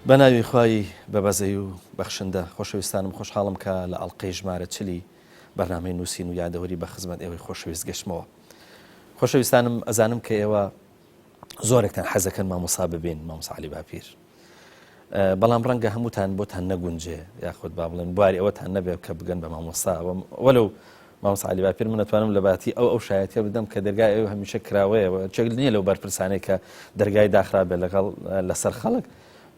بەناوی خوای بەبەزەی و بەخشندە خۆشەویستانم خۆشحاڵم کە لە ئەڵلقەی ژمارە چلی بەرنامەی نووسین و یادەوەری بە خزمەت ئێوەی خۆشەویست گەشتمەوە. خۆشەویستانم ئەزانم کە ئێوە زۆرێکتان حەزەکەن مامۆسا ببین، مامۆسا عەلی باپیر، بەڵام ڕەنگە هەمووتان بۆتان نەگونجێ یاخود با بڵێن بواری ئەوەتان نەبێت کە بگەن بە مامۆسا. وەلو مامۆسا عەلی باپیر من ئەتوانم لە باتی ئەو شایەتیە بدەم کە دەرگای ئێوە هەمیشە کراوەیەوە، چێک نییە لەو بەرپرسانەی کە دەرگای داخرا بێت لەسەر خەڵک.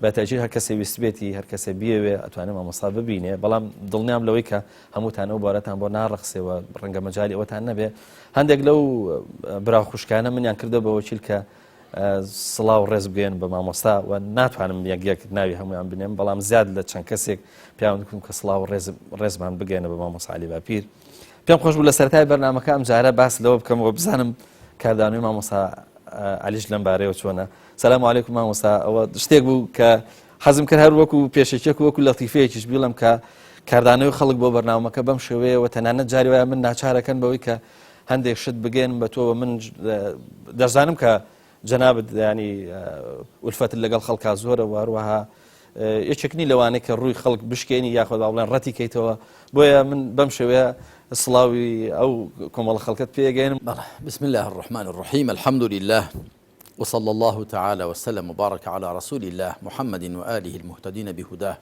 بەتەجیر هەر کەسێ ویست بێتی هەر کەسێ بیەوێ ئەتوانێت مامۆستا ببینێ، بەڵام دڵنیام لەوەی کە هەمووتان ئەو بارەتان بۆ ناڕەخسێەوە ڕەنگە مەجالی ئەوەتان نەبێ. هەندێک لەو برا خوشکانە منیان کردەوە بە وەکیل کە سڵاو ڕێز بگەێن بە مامۆستا و ناتوانم یەک ناوی هەمویان بنێم، بەڵام زیاد لە چەند کەسێک پیاوم دکم کە سڵاو ڕێزمان بگەێنە بە مامۆستا عەلی باپیر. پێم خۆش بوو لە سەرەتای بەرنامەکە ئەم جارە باس لەوە بکەمەوە بزانم کاردانەوەی مامۆستا عەلیش لەم بارەیەوە چۆنە. سەلام عەلیکم مامۆستا. ئەوە شتێک بوو کە حەزم کرد هەر وەکو پێشەکێک وەکو لەتیفەیەکیش بڵێم کە کاردانەوەی خەڵک بۆ بەرنامەکە بەم شێوەیەوە تەنانەت جاری وایە من ناچارەکەن بەوەی کە هەندێک شت بگەێنم بە تۆ. من دەزانم کە جەنابەت ینی ئولفەت لەگەڵ خەڵکا زۆرە و هەروەها یەکێکنی لەوانەیە کە ڕووی خەڵک بشکێنی یاخۆ با بڵێن ڕەتی کەیتەوە، بۆیە من بەم شێوەیە سڵاوی ئەو کۆمەڵە خەڵکت پێگەێنم. بسم الله الرحمن الرحيم الحمد لله وصلى الله تعالى وسلم وبارك على رسول الله محمد وآله المهتدين بهداه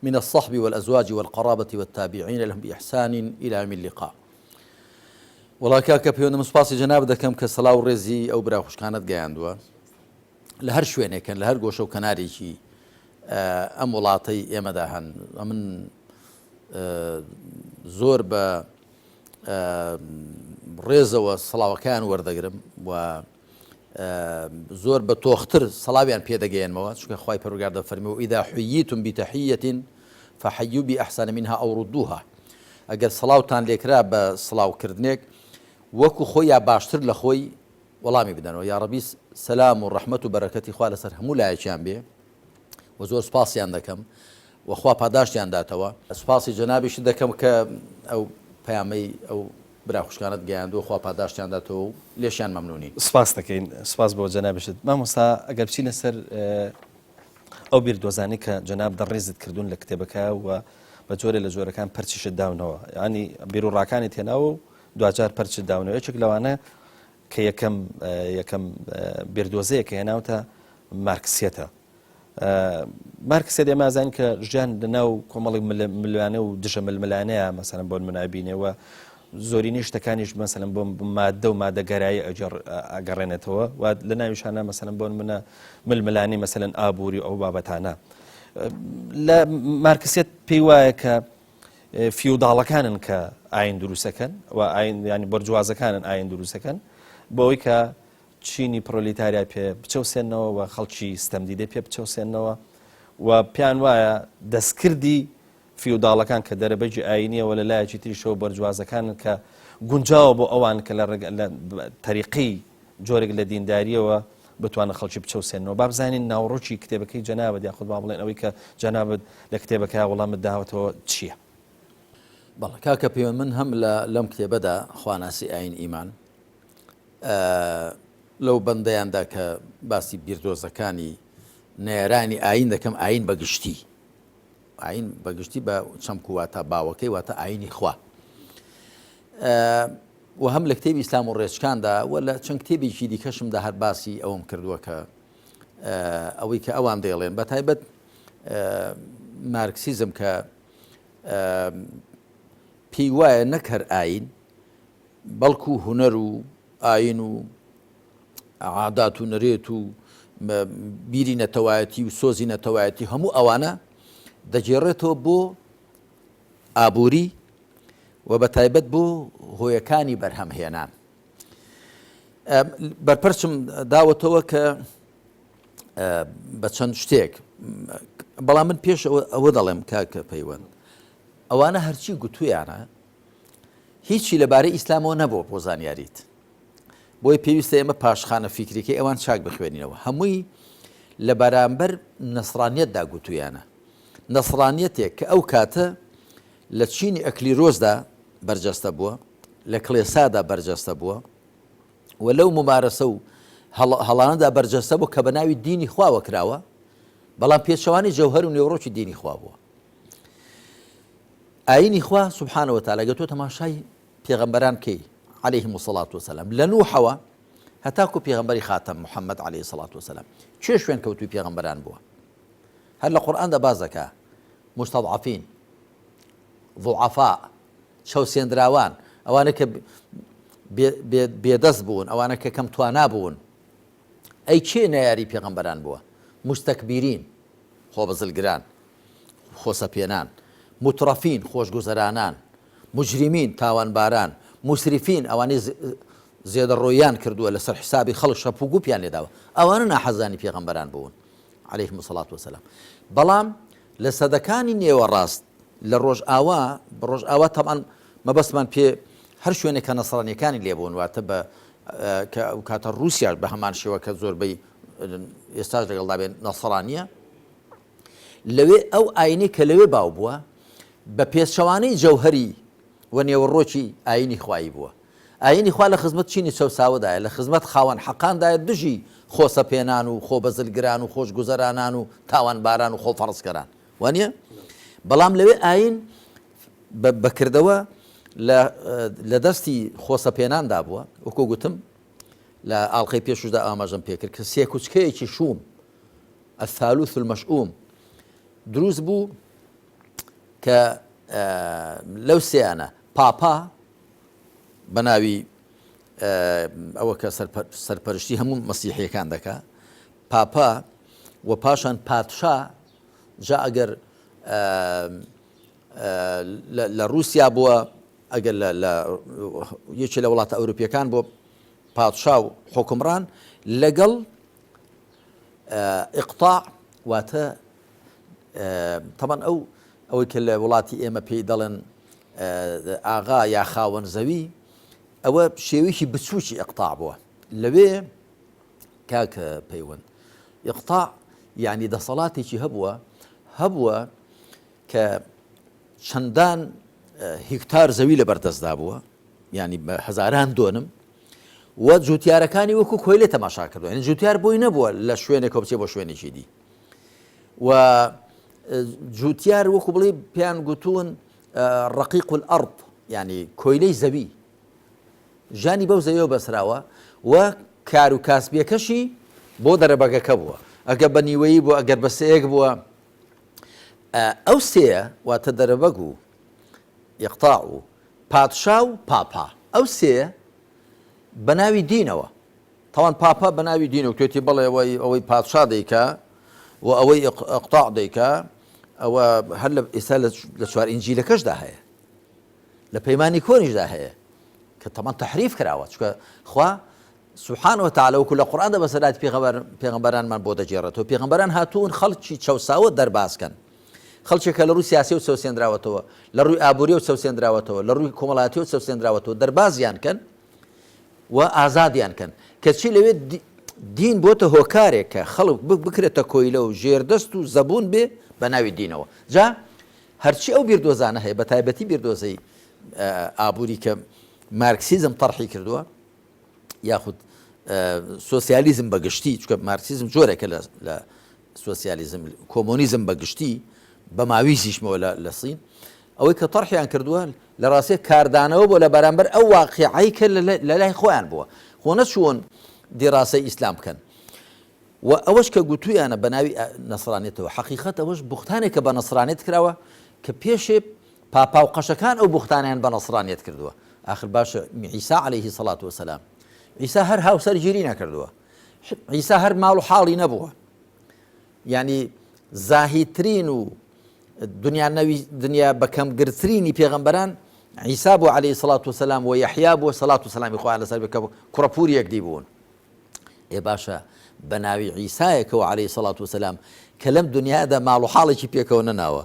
من الصحب والأزواج والقرابة والتابعين لهم بإحسان إلى يوم اللقاء. والله كاكا بيونا مسباسي جناب دكم كسلاو رزي أو براخوش كانت جاندوا لهر شوينه كان لهر جوشو كناريشي أم ولاطي يمداهن من زور ب رێزەوە سڵاوەکان وەردەگرم و زۆر بە تۆختر سەڵاویان پێدەگەێنمەوە، چونکە خوای پەروەردگار دەفەرمێ وإذا حييتم بتحية فحيوا بأحسن منها أو ردوها. ئەگەر سڵاوتان لێکرا بە سڵاوکردنێک وەکو خۆی یا باشتر لە خۆی وەڵامی بدەنەوە. یا ڕەبی سەلام و ڕەحمەت و بەرەکەتی خوا لەسەر هەموو لایەکیان بێ و زۆر سپاسیان دەکەم و خوا پاداشتیان داتەوە. سپاسی جەنابیش دەکەم کە ئەو پەیامەی ئەو برا خوشکانت گەیاندووە، خوا پاداشتیان داتەوە و لێشیان مەمنونین. سپاس دەکەین. سپاس بۆ جەنابشت. مامۆستا ئەگەر بچینە سەر ئەو بیردۆزانی کە جەناب دەڕێزت کردوون لە کتێبەکە و بە جۆرە لە جۆرەکان پەرچیشت داونەوە، ینی بیرروڕاکانی تێناوە و دوجار پەرچت داونەوە. یەکێک لەوانە کە یەکەم بیردۆزەیە کە هێناوتە مارکسیەتە. مارکسیەت ئێمە ئازانین کە ژیان لەناو کۆمەڵی ملوانە و دژە ململانەیە مەسەلەن بۆ منابینەوە زۆرینی شتەکانیش مەسەلەن بۆ مادە و مادەگەرایی ئەگەڕێنێتەوە و لە ناویشانە مەسەلەن بۆ منە ململانی مەسەلەن ئابووری ئەو بابەتانە. لە مارکسیەت پێی وایە کە فیوداڵەکانن کە ئاین دروستەکەن و ئاین ینی بەرجوازەکانن ئاین دروستەکەن بۆەوەی کە چینی پرۆلیتاریا پێ بچەوسێنەوە و خەڵکی ستەمدیدە پێ بچەوسێنەوە و پیان وایە دەستکردی فیوداڵەکان کە دەرەبەجی ئاینیەوە لە لایەکی تریشەوە بەرجوازەکانن کە گونجاوە بۆ ئەوان کە لە تەریقی جۆرێک لە دینداریەوە بتوانە خەڵکی بچەوسێنەوە. با بزانین ناوڕۆکی کتێبەکەی جەنابەت یاخود با بڵێن ئەوەی کە جەنابەت لە کتێبەکە وەڵامت داوەتەوە چییە؟ بەڵێ کاکە پێوە من هەم لەم کتێبەدا خواناسی ئاین ئیمان لەو بەندەیاندا کە باسی بیردۆزەکانی نێرانی ئاین دەکەم. ئاین بەگشتی ئاین بەگشتی بە چەمکو واتە باوەکەی واتە ئاینی خوا و هەم لە کتێبی ئیسلام و ڕێچکاندا و لە چەند کتێبێکی دیکەشمدا هەر باسی ئەوم کردووە کە ئەوەی کە ئەوان دەیڵێن بە تایبەت مارکسیزم کە پێی وایە نەک هەر ئاین بەڵکو هونەر و ئاین و عادات و نەرێت و بیری نەتەوایەتی و سۆزی نەتەوایەتی هەموو ئەوانە دەجێڕێتەوە بۆ ئابووری و بە تایبەت بۆ هۆیەکانی بەرهەمهێنان. بەرپەرچم داوەتەوە کە بە چەند شتێک، بەڵام من پێش ئەوە دەڵێم کاکە پەیوەند ئەوانە هەرچی گوتویانە هیچی لەبارەی ئیسلامەوە نەبووە بۆ زانیاریت، بۆی پێویستە ئێمە پاشخانە فیکریەکەی ئەوان چاک بخوێنینەوە. هەمووی لە بەرامبەر نەسڕانیەتدا گوتویانە. نەسڕانیەتێک کە ئەو کاتە لە چینی ئەکلیرۆزدا بەرجەستە بووە، لە کڵێسادا بەرجەستە بووە و لەو ممارەسە و هەڵانەدا بەرجەستە بوو کە بە ناوی دینی خواوە کراوە بەڵام پێچەوانی جەوهەر و نێوڕۆکی دینی خوا بووە. ئاینی خوا سبحانەوە وتعالە گە تۆ تەماشای پێغەمبەران بکەی عەلەیهیمو سەڵات وسەلام لە نوحەوە هەتاکو پێغەمبەری خاتەم محەممەد عەلەیهی سەڵات وسەلام چێ شوێن کەوتوی پێغەمبەران بووە. هەر لە قورئاندا باز دەکا مستەضعەفین، ضوعەفا، چەوسێنراوان، ئەوانە کە بێدەست بوون، ئەوانە کە کەم توانا بوون. ئەی کێ نەیاری پێغەمبەران بووە؟ مستەکبیرین، خۆبەزلگران، خۆسەپێنان، مترەفین، خۆشگوزەرانان، مجریمین، تاوانباران، مسریفین، ئەوانەی زێدەڕۆیان کردووە لەسەر حسابی خەڵک شەپ و گوپیان لێداوە، ئەوانە ناحەزانی پێغەمبەران بوون عەلەیهیمو سەڵات وسەلام. بەڵام لە سەدەکانی نێوەڕاست لە ڕۆژئاوا بە ڕۆژئاوا تەمان مەبەستمان پێ هەر شوێنێک کە نەسڕانیەکانی لێبوون واتە بە کاتە رووسیاش بە هەمان شێوە کە زۆربەی ئێستاش لەگەڵدا بێن نەسڕانیە، لەوێ ئەو ئاینەی کە لەوێ باو بووە بە پێچەوانەی جەوهەری و نێوەڕۆکی ئاینی خوایی بووە. ئاینی خوا لە خزمەت چینی چەوساوەدایە، لە خزمەت خاوەن حەقاندایە دژی خۆسەپێنان و خۆبەزلگران و خۆشگوزەرانان و تاوانباران و خۆفەڕستکەران وانە. بەڵام لەوێ ئاین بەکردەوە لە دەستی خۆسەپێناندا بووە، وەکو گوتم لە ئاڵلقەی پێشوشدا ئاماژەم پێکرد کە سێ کوچکەیەکی شوم الثالوث المەشئوم دروست بوو کە لەو سێیانە پاپا بە ناوی ئەوە کە سەرپەرشتی هەموو مەسیحیەکان دەکا، پاپا و پاشان پادشا. جا ئەگەر لە رووسیا بووە، ئەگەر یەکی لە وڵاتە ئەوروپیەکان بۆ پادشا و حکمڕان لەگەڵ ئیقطاع واتە تەمان ئەوەی کە لە وڵاتی ئێمە پێی دەڵێن ئاغا یا خاوەن زەوی، ئەوە شێوەیەکی بچووکی ئیقطاع بووە. لەوێ کاکە پەیوەند ئیقطاع یعنی دەسەڵاتێکی هەبووە کە چەندان هیکتار زەوی لە بەردەستدا بووە، ینی بە هەزاران دۆنم، و جوتیارەکانی وەکو کۆیلێ تەماشا کردووە، یعنی جوتیار بۆی نەبووە لە شوێنێک بچێ بۆ شوێنێکی دی، و جوتیار وەکو بڵێ پێیان گوتوون ڕەقیق الئەڕض، ینی کۆیلەی زەوی، ژانی بەو زەویەوە بەسراوە و کار و کاسبیەکەشی بۆ دەرەبەگەکە بووە. ئەگەر بە نیوەیی بووە، ئەگەر بە سەیەک بووە، ئەو سێیە واتە دەرەبەگ و ئیقطاع و پادشا و پاپا، ئەو سێ بە ناوی دینەوە. تەوان پاپا بە ناوی دینەوە توێتی بڵێ ئەوەی پادشا دەیکا و ئەوەی ئیقطاع دەیکا، ئەوە هەر لە ئێستا لە چوار ئینجیلەکەشدا هەیە، لە پەیمانی کۆنیشدا هەیە کە تەمان تەحریف کراوە، چونکە خوا سبحانه وتعالى وەکو لە قورئاندا بەسەلاتی پێغەمبەرانمان بۆ دەجێڕێتەوە. پێغەمبەران هاتوون خەڵکی چەوساوە دەرباسکەن، خەڵکێکە لە ڕووی سیاسی و چەوسێنراوەتەوە، لە ڕووی ئابووری و چەوسێنراوەتەوە، لە ڕووی کۆمەڵایەتی و چەوسێنراوەتەوە، دەربازیان کەن و ئازادیان کەن، کەچی لەوێ دین بۆتە هۆکارێک کە خەڵک بکرێتە کۆیلە و ژێردەست و زەبوون بێ بە ناوی دینەوە. جا هەرچی ئەو بیردۆزانە هەیە، بە تایبەتی بیردۆزەی ئابووری کە مارکسیزم تەرحی کردووە، یاخود سۆسیالیزم بەگشتی، چونکە مارکسیزم جۆرێکە لە سۆسیالیزم، کۆمۆنیزم بەگشتی بە ماویزیشمەوە لە سین، ئەوەی کە تەرحیان کردووە لە ڕاستێ کاردانەوە بۆ لە بەرامبەر ئەو واقعی کە لە لای خۆیان بووە، خۆ نەچوون دیڕاسەی ئیسلام بکەن. و ئەوەش کە گوتویانە بە ناوی نەسڕانێتەوە، حەقیقەت ئەوەش بوختانێک کە بە نەسڕانێت کراوە کە پێشێ پاپا و قەشەکان ئەو بوختانیان بە نەسڕانێت کردووە. آخر باشە عیسا عەلەیهی سەڵات وسەلام، عیسا هەر هاوسەرگیری نەکردووە، عیسا هەر ماڵ و حاڵی نەبووە، یعنی زاهیدترین و دنیا بەکەمگرترینی پێغەمبەران عیسا بوو عەلەیهی سەڵات وسەلام و یەحیا بووە سەڵات و سەلامی خوا لەسەر بێ کە کوڕەپووری یەکدی بوون. ئێ باشە بە ناوی عیسایەکەوە عەلەیهی سەڵات وسەلام کە لەم دنیادا ماڵ و حاڵێکی پێکەوە نەناوە،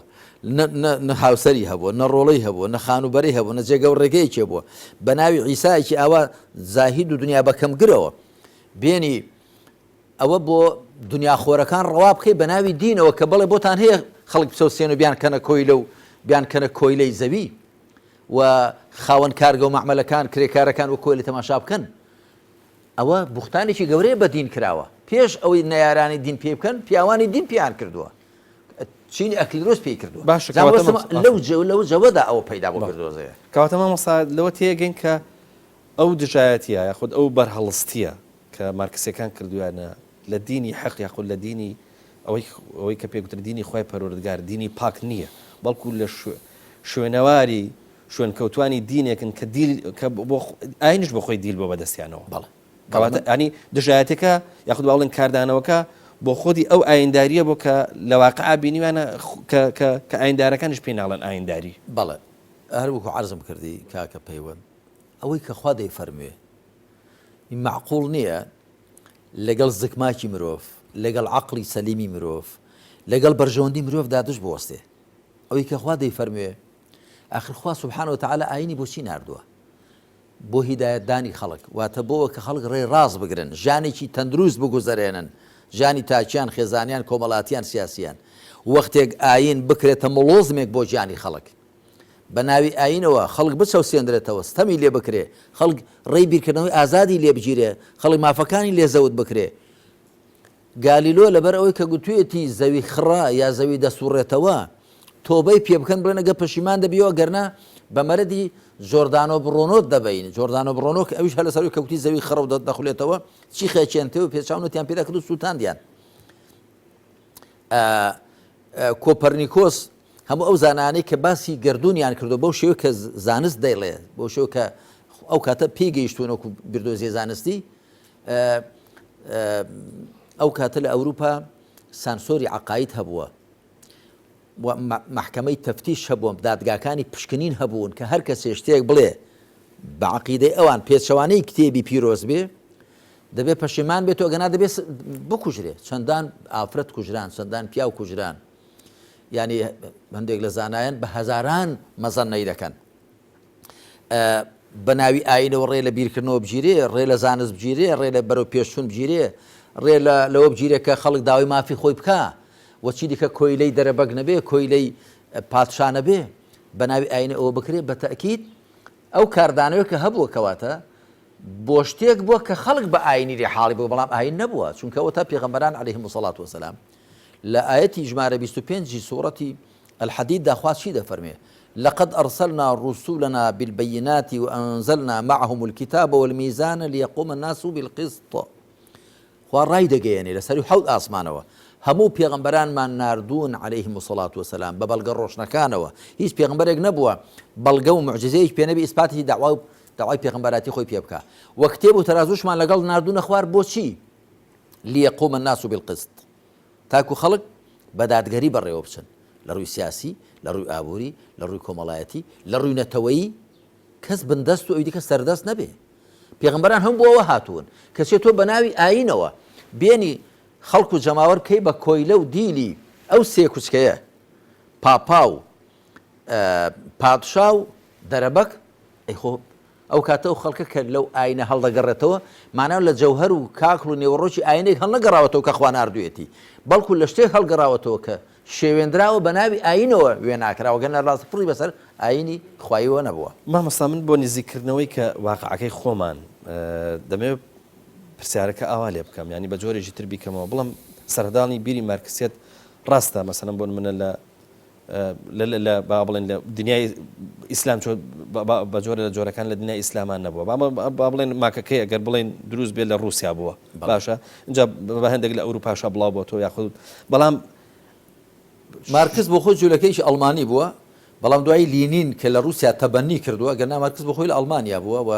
نە هاوسەری هەبووە، نە ڕۆڵەی هەبووە، نە خانوبەرەی هەبووە، نە جێگە و ڕێگەیەکی بووە، بە ناوی عیسایەکی ئاوا زاهید و دنیا بەکەمگرەوە بێنی ئەوە بۆ دنیاخۆرەکان ڕەوا بکەی بە ناوی دینەوە کە بڵێ بۆتان هەیە خەڵک بچەوسێن و بیان کەنە کۆیلە و بیان کەنە کۆیلەی زەوی و خاوەن کارگە و مەعمەلەکان کرێکارەکان و کۆیلە تەماشا بکەن. ئەوە بوختانێکی گەورەیە بە دین کراوە پێش ئەوەی نەیارانی دین پێ بکەن پیاوانی دین پیان کردووە چینی ئەکلیرۆس پێی کردووە لەو جەوەدا ئەوە پەیدا بۆ کردۆزەیە کەواتە مامۆستا لەوە تێگەین کە ئەو دژایەتیە یاخود ئەو بەرهەڵستیە کە مارکسیەکان کردویانە لە دینی حەق یاخود لە دینی ئەوەی کە پێگوتر دینی خۆی پەروەردگار دینی پاک نییە بەڵکو لە شوێنەواری شوێن کەوتوانی دینێکن کە ئاینش بۆ خۆی دیل بۆ بەدەستیانەوە بەڵێ کەواتە ینی دژایەتەکە یاخود باڵێن کاردانەوەکە بۆ خۆی ئەو ئاینداریە بۆ کە لە واقعا بینیوانە کە ئایندارەکانش پێ ناڵێن ئاینداری بەڵێ هەروەکو عەرزم کردی کاکە پەیوەند ئەوەی کە خوا دەیفەرموێ معقوڵ نییە لەگەڵ زگماکی مرۆڤ لەگەڵ عەقڵی سەلیمی مرۆڤ لەگەڵ بەرژەوەندی مرۆڤ دادش بوەستێ ئەوەی کە خوا دەیفەرموێ ئاخر خوا سوبحانه وتعالى ئاینی بۆچی ناردووە بۆ هیدایەتدانی خەڵک واتە بۆەوە کە خەڵک ڕێ ڕاست بگرن ژانێکی تەندروست بگوزەرێنن ژانی تاکیان خێزانیان کۆمەڵاتیان سیاسیان وەختێک ئاین بکرێتە مڵۆزمێک بۆ ژیانی خەڵک بە ناوی ئاینەوە خەڵک بچەوسێنرێتەوە ستەمی لێ بکرێ خەڵک ڕێی بیرکردنەوەی ئازادی لێ بگیرێ خەڵک مافەکانی لێ زەوت بکرێ گالیلۆ لەبەر ئەوەی کە گوتوێتی زەوی خڕا یا زەوی دەسوڕێتەوە تۆبەی پێ بکەن بڵێن ئەگە پەشیمان دەبیەوە گەرنا بە مەرەدی جۆردانۆ بڕۆنۆت دەبین جۆردانۆ بڕۆنۆ کە ئەویش هەر لەسەر کەوتی زەوی خڕە و دەخولێتەوە چی خێچێنتەوە پێچاونەتیان پێدا کرد و سووتاندیان کۆپەرنیکۆس هەموو ئەو زانانەی کە باسی گردوونیان کردو بەو شێوە کە زانست دەیڵێ بۆ شێوە کە ئەو کاتە پێگەیشتوونەوە بردۆزیە زانستی ئەو کاتە لە ئەوروپا سانسۆری عەقاید هەبووە محکەمەی تەفتیش هەبووە دادگاکانی پشکنین هەبوون کە هەر کەسێ شتێک بڵێ بە عەقیدەی ئەوان پێچەوانەی کتێبی پیرۆز بێ دەبێت پەشیمان بێتەوە گەنا دەبێت بکوژرێ چەندان ئافرەت کوژران چەندان پیاو کوژران ینی هەندێک لە زانایان بە هەزاران مەزەنەی دەکەن بە ناوی ئاینەوە ڕێ لە بیرکردنەوە بگیرێ ڕێ لە زانست بگیرێ ڕێ لە بەرەو پێشچوون بگیرێ ڕێ لەوە بگیرێ کە خەڵک داوای مافی خۆی بکە وەچی دیکە کۆیلەی دەرەبەگ نەبێ کۆیلەی پادشا نەبێ بە ناوی ئاینە ئەوە بکرێ بە تەئکید ئەو کاردانەوە کە هەبووە کەواتە بۆ شتێک بووە کە خەڵک بە ئاینی حاڵی بوو بەڵام ئاین نەبووە چونکە ئەوە تا پێغەمبەران عەلەیهیمو سەڵات وەسەلام لە ئاەتی ژمارە 25 سوورەتی الحەدید داخوا چی دەفەرمێ لقد أرسلنا رسولنا بالبينات وأنزلنا معهم الكتاب والميزان ليقوم الناس بالقسط خوا ڕای دەگەیەنێ لەسەری حەوت ئاسمانەوە هەموو پێغەمبەرانمان ناردوون عەلەیهیمو سەڵات وەسەلام بە بەڵگە ڕۆشنەکانەوە هیچ پێغەمبەرێک نەبووە بەڵگە و معجزەیەک پێ نەبی ئیسپاتی داوای پێغەمبەراتی خۆی پێ بکە وە کتێب و تەرازوشمان لەگەڵ ناردوونە خوار بۆچی ليقوم الناس بالقسط تاکو خەڵک بە دادگەری بەڕێوە بچن لە ڕووی سیاسی لە ڕووی ئابووری لە ڕووی کۆمەڵایەتی لە ڕووی نەتەوەیی کەس بندەست و ئەوی دیکە سەردەست نەبێ پێغەمبەران هەم بۆ ئەوە هاتوون کەچێت تۆ بە ناوی ئاینەوە بێنی خەڵک و جەماوەر بکەی بە کۆیلە و دیلی ئەو سێ کوچکەیە پاپا و پادشا و دەرەبەک ئەیخۆ ئەو کاتە و خەڵکە کە لەو ئاینە هەڵدەگەڕێتەوە ماناو لە جەوهەر و کاکڵ و نێوەڕۆکی ئاینێک هەڵنەگەڕاوەتەوە کە خوا ناردوێتی بەڵکو لە شتێک هەڵگەڕاوەتەوە کە شێوێنراوە بە ناوی ئاینەوە وێ ناکراوە گەنە ڕاست پڕی بەسەر ئاینی خوایەوە نەبووە مامۆستا من بۆ نزیکردنەوەی کە واقعەکەی خۆمان دەمەوێت پرسیارەکە ئاوا لێ بکەم ینی بە جۆرێکی تر بیکەمەوە بڵم سەردانی بیری مارکسیەت ڕاستە مەسەلەن بۆن منە لە با بڵێن لە دنیای ئیسلام بە جۆرە لە جۆرەکان لە دنیای ئیسلامان نەبووە با بڵێن ماکەکەی ئەگەر بڵێن دروست بێت لە ڕووسیا بووە باشە اینجا بە هەندێک لە ئەوروپاشا بڵاو بۆ تۆ یاخود بەڵام مارکس بۆ خۆی جوولەکەیش ئەڵمانی بووە بەڵام دوای لینین کە لە رووسیا تەبەنی کردووە گەنا مارکس بۆ خۆی لە ئەڵمانیا بووە و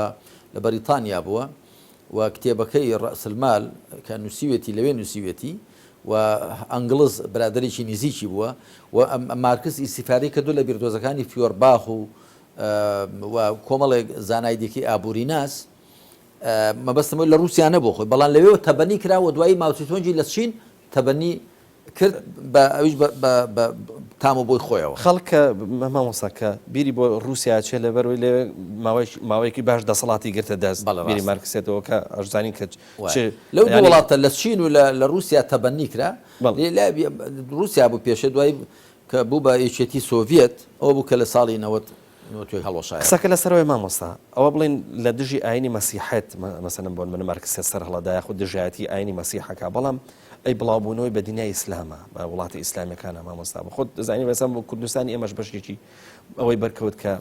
لە بەریتانیا بووە و کتێبەکەی ڕەسلمال کە نووسیوێتی لەوێ نووسیوێتی و ئەنگلز برادێکی نزیکی بووە و مارکس ئیسیفادەی کردو لە بیردۆزەکانی فیۆرباخ و کۆمەڵێک زانایدێکی ئابووری ناس مەبەستمە لە رووسیا نەبوو خۆی بەڵام لەوێ تەبەنی کراوە دوایی ماوچتۆنجی لە چین تەبەنی کرد بە ئەویش بە تام و بۆی خۆیەوە خەڵکە مامۆساکە بیری بۆ رووسیا چێ لەبەرەوەی لێ ماوەیەکی باش دەسەڵاتی گرتە دەست بیری مارکسێتەوە کە ئەژزانین کە لەو وڵاتە لە چین و لە رووسیا تەبەنی کرا رووسیا بوو پێشە دوای کە بوو بە یەکێتی سۆڤێت ئەوە بوو کە لە ساڵی توێک هەڵۆشایە قسەکە لەسەرەوەی مامۆستا ئەوە بڵین لە دژی ئاینی مەسیحەت مەسەن بۆن من مارکسیە سەر هەڵەدای خود دژایەتی ئاینی مەسیحەکە بەڵام ئەی بڵاوبوونەوەی بە دینای ئیسلامە بە وڵاتی ئیسلامیەکانە مامۆستا بە خۆت دەزانی بەسەم بۆ کوردستانی ئێمەش بەشێکی ئەوەی بەرکەوت کە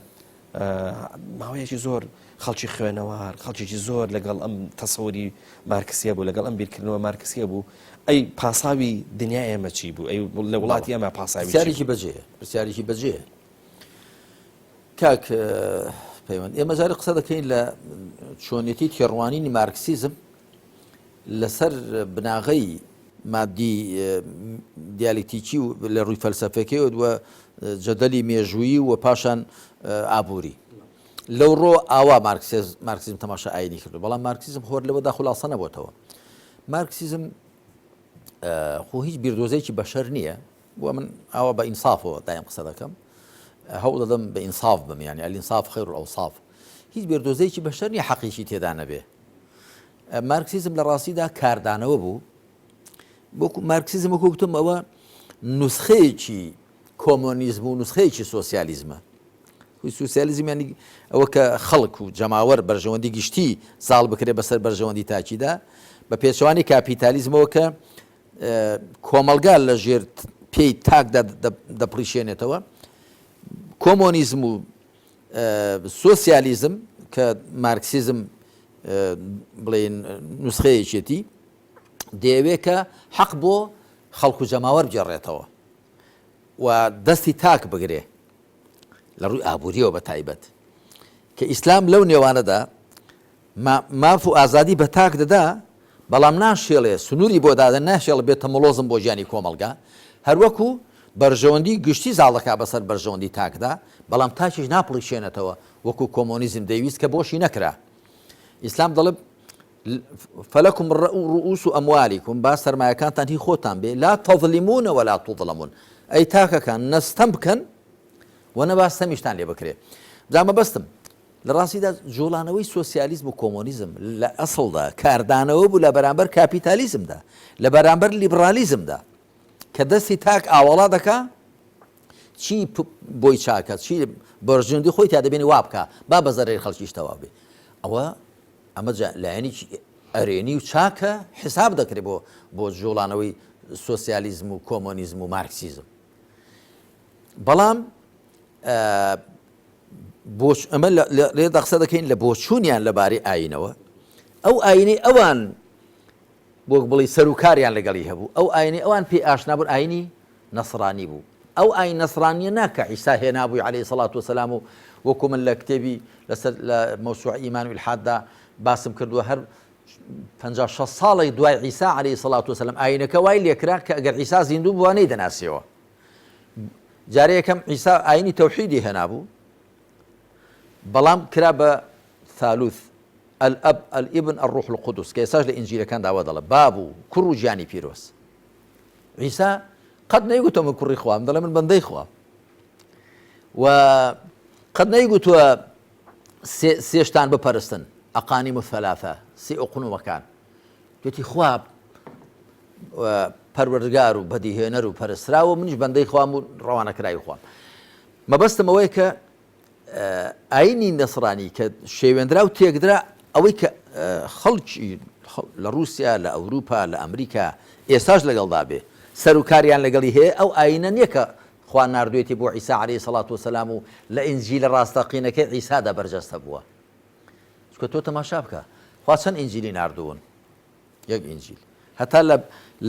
ماوەیەکی زۆر خەڵکی خوێنەوار خەڵکیی زۆر لەگەڵ ئەم تەسەوری مارکسیە بوو لەگەڵ ئەم بیرکردنەوە مارکسیە بوو ئەی پاساوی دنیای ئێمە چی بوو ئەی لە وڵاتی ئەمە پاساوی پرسیارێکی بەجێ کاک پەیوەند ئێمە جارێ قسە دەکەین لە چۆنیەتی تێڕوانینی مارکسیزم لەسەر بناغەی مادی دیالکتیکی و لە ڕووی فەلسەفەکەی و جەدەلی مێژوویی و پاشان ئابووری لەو ڕۆ ئاوا مارکسیزم تەماشا ئاینی کردو بەڵام مارکسیزم خۆر لەوەدا خولاسە نەبووتەوە مارکسیزم خۆ هیچ بیردۆزەیەکی بەشەر نییە بۆ من ئاوا بە ئینسافەوە دایم قسە دەکەم هەوڵ دەدەم بە ئینساف بم یانی ئەلئینساف خەیر الئەوصاف هیچ بیردۆزەیەکی بەشەر نییە حەقیقی تێدا نەبێ مارکسیزم لە ڕاستیدا کاردانەوە بوو بۆ مارکسیزم وەکو گوتم ئەوە نوسخەیەکی کۆمۆنیزم و نوسخەیەکی سۆسیالیزمە سوسیالیزم ینی ئەوە کە خەڵک و جەماوەر بەرژەوەندی گشتی ساڵ بکرێ بەسەر بەرژەوەندی تاکیدا بە پێچەوانی کاپیتالیزمەوە کە کۆمەلگا لە ژێر پێی تاکدا دەپڕیشێنێتەوە کۆمۆنیزم و سۆسیالیزم کە مارکسیزم بڵێن نوسخەیەکێتی دەیەوێت کە حەق بۆ خەڵک و جەماوەر بجێڕێتەوە و دەستی تاک بگرێ لە ڕووی ئابووریەوە بە تایبەت کە ئیسلام لەو نێوانەدا ماف و ئازادی بە تاک دەدا بەڵام ناشێڵێ سنووری بۆ دادە ناشێڵ بێتە مۆڵۆزم بۆ ژیانی کۆمەلگا هەروەکو بەرژەوەندی گشتی زاڵەکە بەسەر بەرژەوەندی تاکدا بەڵام تاکیش ناپڵیشێنێتەوە وەکو کۆمۆنیزم دەیویست کە بۆشی نەکرا ئیسلام دەڵێ فەلەکم ڕؤوس ئەموالیکم با سەرمایەکانتان هی خۆتان بێ لا تەظلیمون ولا تظلمون ئەی تاکەکان نەستەم بکەن و نەباستەمیشتان لێ بکرێ جامە بەستم لە ڕاستیدا جۆڵانەوەی سۆسیالیزم و کۆمۆنیزم لە ئەسڵدا کاردانەوە بوو لە بەرامبەر کاپیتالیزمدا لە بەرامبەر لیبرالیزمدا کە دەستی تاک ئاوەڵا دەکا چی بۆی چاکە چی بەرژەوەندی خۆی تا دەبێنی وا بکە با بەزەرەی خەڵکیش تەواو بێ ئەمە لایەنی ئەرێنی و چاکە حساب دەکرێت بۆ جۆڵانەوەی سۆسیالیزم و کۆمۆنیزم و مارکسیزم بەڵام ئەمە لێدا قسە دەکەین لە بۆچوونیان لەبارەی ئاینەوە ئەو ئاینەی ئەوان بۆ بڵی سەرکاریان لەگەڵی هەبوو ئەو ئاینەی ئەوان پێی ئاشنا بوون ئاینی نەسڕانی بوو ئەو ئاین نەسڕانیە ناکە عیسا هێنابووی عەلەیهی سەڵات وسەلام و وەکو من لە کتێبی لە مەوسوعەی ئیمان و ئیلحاددا باسم کردووە هەر 56 ساڵی دوای عیسا عەلەیهی سەڵات وسەلام ئاینەکە وای لێکرا کە ئەگەر عیسا زیندوو بووە نەیدەناسیەوە جارێ یەکەم عیسا ئاینی تەوحیدی هێنابوو بەڵام کرا بە ثالوث الأب الابن الروح القدس کە ئێساش لە ئینجیلەکان داوا دەڵێ باب و کوڕ و ژیانی پیرۆز عیسا قەت نەیگوتە من کوڕی خوام دەڵێ من بەندەی خوام و قەت نەیگوتووە سێشتان بپەرستن ئەقانیم الثەلاثە سێ ئوقنومەکان توێتی خواب پەروەردگار و بەدیهێنەر و پەرستراوە منیش بەندەی خوام و ڕەوانەکرای خوام مەبەستم ئەوەیە کە ئاینی نەسڕانی کە شێوێنرا و تێکدرا ئەوەی کە خەڵکی لە رووسیا لە ئەوروپا لە ئەمریکا ئێستاش لەگەڵدا بێ سەرکاریان لەگەڵی هەیە ئەو ئاینە نییە کە خوا ناردوێتی بۆ عیسا عەلەیهی سەڵات وسەلام و لە ئینجیلە ڕاستەقینەکەی عیسادا بەرجەستە بووە چونکە تۆ تەماشا بکە خوا چەند ئینجیلی ناردوون یەک ئینجیل هەتا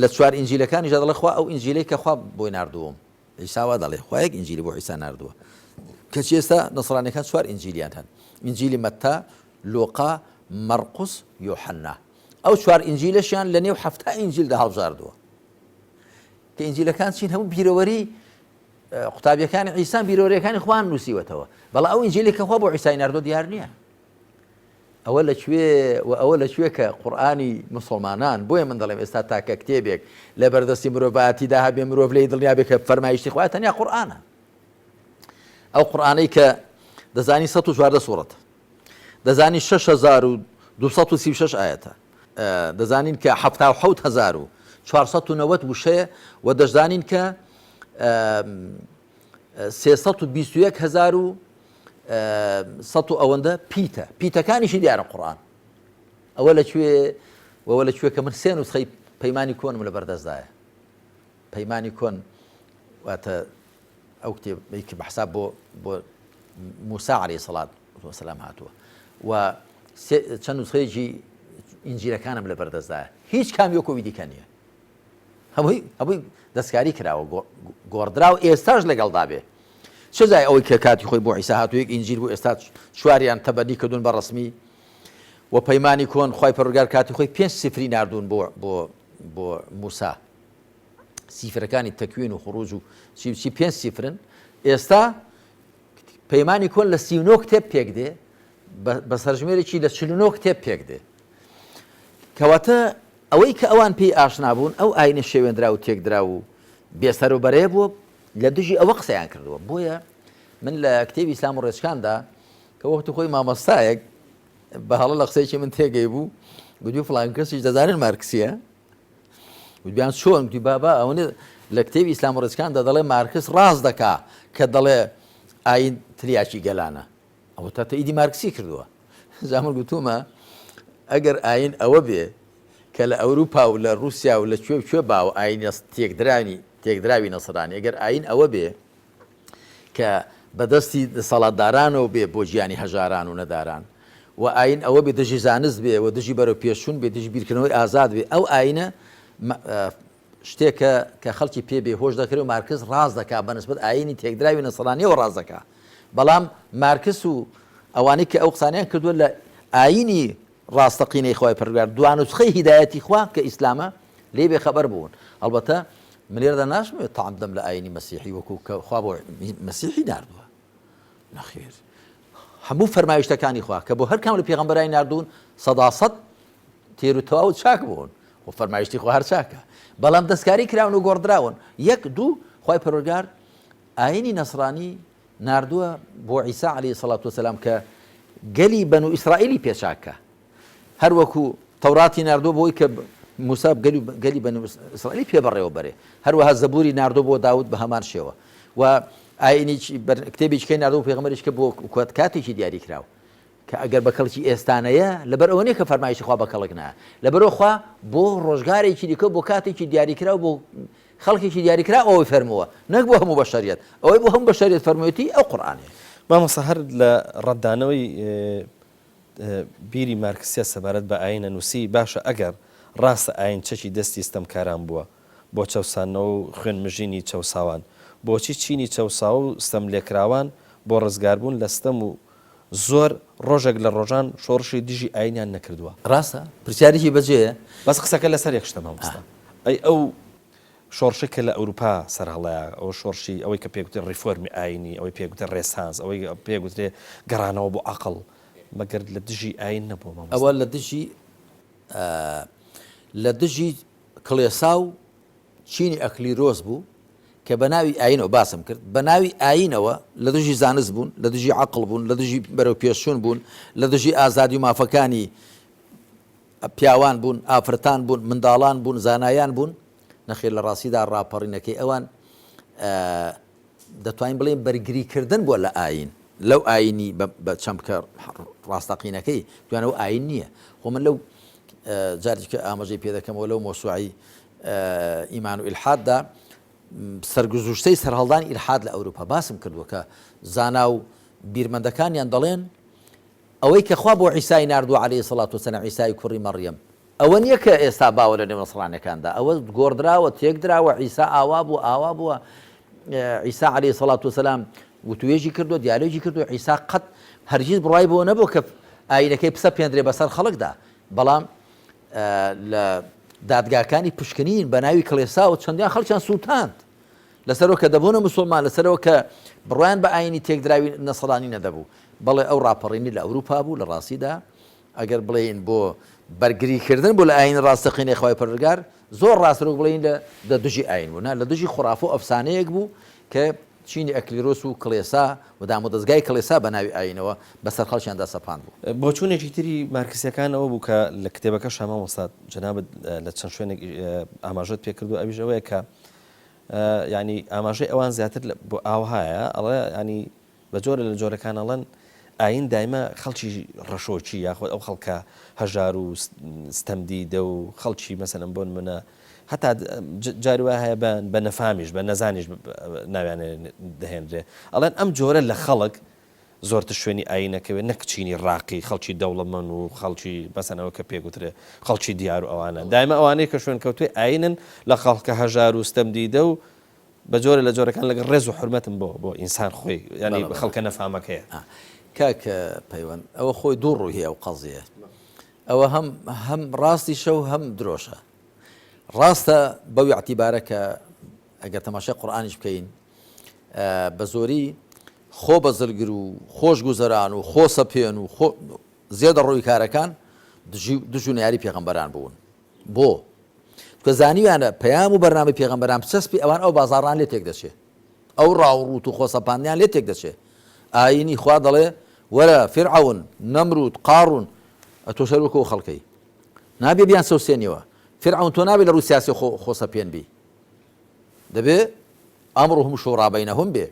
لە چوار ئینجیلەکانی دەڵێ خوا ئەو ئینجیلەی کە خوا بۆی ناردووم عیساوا دەڵێ خوا یەک ئینجیلی بۆ عیسا ناردووە کەچی ئێستا نەسڕانیەکان چوار ئینجیلیان هەن ئینجیلی مەتا لۆقا مەرقوس یۆحەنا ئەو چوار ئینجیلەشیان لە نێو 7 ئینجیلدا هەڵبژاردووە کە ئینجیلەکان چین هەموو بیرەوەری قوتابیەکانی عیسا بیرۆریەکانی خوان نووسیوەتەوە بەڵام ئەو ئینجیلی کە خوا بۆ عیسای ناردووە دیار نییە ئەوە لەکوێ کە قورئانی موسڵمانان بۆیە من دەڵێم ئێستا تاکە کتێبێک لە بەردەستی مرۆڤایەتیدا هەبێ مرۆڤ لێی دڵنیا بێ کە فەرمایشتی خوا تەنیا قورئانە ئەو قورئانەی کە دەزانی 114 سوورەت دەزانی 6236 ئاەتە دەزانین کە 77490 وشەیە و دەزانین کە 321000 سەد و ئەوەندە پیتەکانیشی دیارە قورآن ئەوە لەکوێ کە من سێ نوسخەی پەیمانی کۆنم لە بەردەستدایە پەیمانی کۆن واتە ئەو کتێبی کە بەحساب بۆ موسا عەلەیهی سەڵات وەسەلام هاتووە و چەند نوسخەیەکی ئینجیلەکانم لە بەردەستدایە هیچ کامی وەکۆوی دیکە نییە هەمووی دەستکاری کراوە گۆڕدراوە ئێستاش لەگەڵدا بێ چه جای ئەوەی کە کاتی خۆی بۆ عیسا هاتووە یەک ئینجیل بۆ ئێستا چواریان تەبەنی کردوون بە ڕسمی و پەیمانی کۆن خی پەروەردگار کاتی خۆی 5 سیفری ناردوون بۆ موسا سیفرەکانی تەکوین و خروج و چی 5 سیفرن ئێستا پەیمانی کۆن لە 39 کتێب پێک دێ بە سەرژمێرێکی لە 49 کتێب پێک دێ کەواتە ئەوەی کە ئەوان پێی ئاشنا بوون ئەو ئاینە شێوێنرا و تێکدرا و بێسەر و بەرێ بووە لە دژی ئەوە قسەیان کردووە بۆیە من لە کتێبی ئیسلام و ڕێچکاندا کە وەختی خۆی مامۆستایەک بە هەڵە لە قسەیەکی من تێگەی بوو گوتی فڵان کەسیش دەزانن مارکسیە گوتیان چۆن گوتی بابا ئەوەنە لە کتێبی ئیسلام و ڕێچکاندا دەڵێ مارکس ڕاست دەکا کە دەڵێ ئاین تریاکی گەلانە ئەوە تاتە ئیدی مارکسی کردووە زامن گوتومە ئەگەر ئاین ئەوە بێ کە لە ئەوروپا و لە رووسیا و لە کوێ باو ئاین تێکدراوی نەسرانی ئەگەر ئاین ئەوە بێ کە بەدەستی دەسەڵاتدارانەوە بێ بۆ ژیانی هەژاران و نەداران و ئاین ئەوە بێ دژی زانست بێ و دژی بەرەو پێشون بێ دژی بیرکردنەوەی ئازاد بێ ئەو ئاینە شتێکە کە خەڵکی پێ بێ هۆش دەکرێت و مارکس ڕاز دەکا بەنسبەت ئاینی تێکدراوی نەسەڵانیەوە ڕاز دەکا بەڵام مارکس و ئەوانەی کە ئەو قسانیان کردووە لە ئاینی ڕاستەقینەی خۆی پەروەردگار دوانوسخەی هیدایەتی خوا کە ئیسلامە لێ بێ خەبەر بوون ئەلبەتە من لێرەدا ناشمێت تەعام دەم لە ئاینی مەسیحی وەکو کە خوا بۆ مەسیحی ناردووە نەخێر هەموو فەرمایشتەکانی خوا کە بۆ هەر کام لە پێغەمبەرانی ناردوون 100% تێر و تەواو چاک بوون و فەرمایشتی خوا هەر چاکە بەڵام دەستکاری کراون و گۆڕدراون یەک دوو خی پەروەردگار ئاینی نەسرانی ناردووە بۆ عیسا عەلەیهی سەڵات وەسەلام کە گەلی بەنو ئیسرائیلی پێچاکە هەر وەکو تەوراتی ناردووە بۆی کە موسا گەلی بەنو ئیسرائیلی پێبڕێەوە بەرێ هەروەها زەبوری ناردووە بۆ داود بە هەمان شێوە و ئاینی کتێبیچکەی ناردووە پێغەمبەریش کە بۆ کاتێکی دیاری کراوە کە ئەگەر بە کەڵکی ئێستانەیە لەبەر ئەوە نیە کە فەرمایشی خوا بە کەڵک نایە لەبەرەوە خوا بۆ ڕۆژگارێکی دیکە بۆ کاتێکی دیاریکراوە بۆ خەڵکێکی دیاریکرا ئەوەی فەرمووە نەک بۆ هەموو بەشەریەت ئەوەی بۆ هەموو بەشەریەت فەرموویەتی ئەو قورئانەیە مامۆستا هەر لە ڕەتدانەوەی بیری مارکسیە سەبارەت بە ئاینە نووسی باشە ئەگەر ڕاستە ئاین چەکی دەستی ستەمکاران بووە بۆ چەوسانەوە و خوێن مژینی چەوساوان بۆچی چینی چەوسا و ستەم لێکراوان بۆ ڕزگاربوون لە ستەم و زۆر ڕۆژێک لە ڕۆژان شۆڕشی دژی ئاینیان نەکردووە ڕاستە پرسیارێکی بەجێیە بەس قسەکە لەسەر یەک شتە مامۆستا ئەی ئەو شۆڕشی کە لە ئەوروپا سەرهەڵەیە ئەو شۆڕشی ئەوەی کە پێگوتێ ڕیفۆرمی ئاینی ئەوەی پێگوتێ ڕێسانس ئەوەی پێگوترێ گەڕانەوە بۆ عەقڵ مەگەر لە دژی ئاین نەبووە مامۆستا ئەوە لە دژی کڵێسا و چینی ئەکلیرۆز بوو کە بە ناوی ئاینەوە باسم کرد بە ناوی ئاینەوە لە دژی زانست بوون لە دژی عەقڵ بوون لە دژی بەرەو پێشچوون بوون لە دژی ئازادی و مافەکانی پیاوان بوون ئافرەتان بوون منداڵان بوون زانایان بوون نەخێر لە ڕاستیدا ڕاپەڕینەکەی ئەوان دەتوانین بڵێن بەرگریکردن بووە لە ئاین لەو ئاینی بە چەمکە ڕاستەقینەکەی دوانەوە ئاین نییە خۆ من لەو جارێککە ئاماژەی پێ دەکەمەوە لەو مۆسوعی ئیمان و ئیلحاددا سەرگوزشتەی سەرهەڵدانی ئیلحاد لە ئەوروپا باسم کردووە کە زانا و بیرمەندەکانیان دەڵێن ئەوەی کە خوا بۆ عیسای ناردووە عەلەیهی سەڵات وسەلام عیسای کوڕی مەڕیەم ئەوە نییە کە ئێستا باوە لە نێو نەسڕانیەکاندا ئەوە گۆڕدراوە تێکدراوە عیسا ئاوا بووە عیسا عەلەیهی سەڵات وسەلام وتوێژی کردووە دیالۆژی کردووە عیسا قەت هەرگیز بڕای بۆ نەبوو کە ئاینەکەی پسە پێندرێ بەسەر خەڵکدا بەڵام لە دادگاکانی پشکنین بە ناوی کڵێسا و چەندیان خەڵکیان سووتاند لەسەرەوە کە دەبوونە موسڵمان لەسەرەوە کە بڕوایان بە ئاینی تێکدراوی نەسەڵانی نەدەبوو بەڵێ ئەو ڕاپەڕینی لە ئەوروپا بوو لە ڕاستیدا ئەگەر بڵێن بۆ بەرگریکردن بۆ لە ئاین ڕاستەقینەی خۆی پەروەردگار زۆر ڕاستەوە بڵێن لە دژی ئاین بوو لە دژی خوڕافە و ئەفسانەیەک بوو کە چینی ئەکلیرۆس و کڵێسا و دامۆدەستگای کڵێسا بە ناوی ئاینەوە بەسەر خەڵکیاندا سەپاند بوو بۆ چوونێکی تری مارکسیەکانەوە بوو کە لە کتێبەکە شەما مۆستاد جەنابەت لە چەند شوێنێک ئاماژەت پێکردو ئەویش ئەوەیە کە ینی ئاماژەی ئەوان زیاتر بۆ ئاوهایە ئەڵێ ینی بە جۆرە لە جۆرەکان ئەڵەن ئاین دایمە خەڵکی ڕەشۆکی یاخۆ ئەو خەڵکە هەژار و ستەمدیدە و خەڵکی مەسەلەن بۆن منە هەتا جاروە هەیە بە نەفامیش بە نەزانیش ناویانێ دەهێنرێ ئەڵێن ئەم جۆرە لە خەڵک زۆرتر شوێنی ئاینەکەوێت نەکچینی ڕاقی خەڵکی دەوڵەمەند و خەڵکی بەسەنەوە کە پێگوترێ خەڵکی دیار و ئەوانە دایمە ئەوانەیە کە شوێن کەوتوی ئاینن لە خەڵکە هەژار و ستەمدیدە و بە جۆرە لە جۆرەکان لەگەڵ ڕێز و حرمەتم بۆ ئینسان خۆی ینی خەڵکە نەفامەکەیە کاکە پەیوەند ئەوە خۆی دوو ڕووی ئەو قەزیە ئەوە هەم ڕاستی شەو هەم درۆشە ڕاستە بەو اعتیبارە کە ئەگەر تەماشای قورئانیش بکەین بە زۆری خۆ بەزلگر و خۆش گوزەران و خۆ سەپێن و زێدە ڕۆی کارەکان دژ و یاری پێغەمبەران بوون بۆ کە زانیویانە پەیام و بەرنامەی پێغەمبەران بچەسپی ئەوان ئەو بازاڕان لێ تێک دەچێت ئەو ڕاوڕوت و خۆسەپاندیان لێ تێک دەچێت ئاینی خوا دەڵێ وەرە فیرعەون نەمرود قاڕون ئەتۆ شەروکە و خەڵکەی نابێ بیان سەوسێنیەوە فیرعەون تۆ نابێت لە ڕووی سیاسی خۆسەپێن بی دەبێ ئەمڕهم شوڕا بەینەهم بێ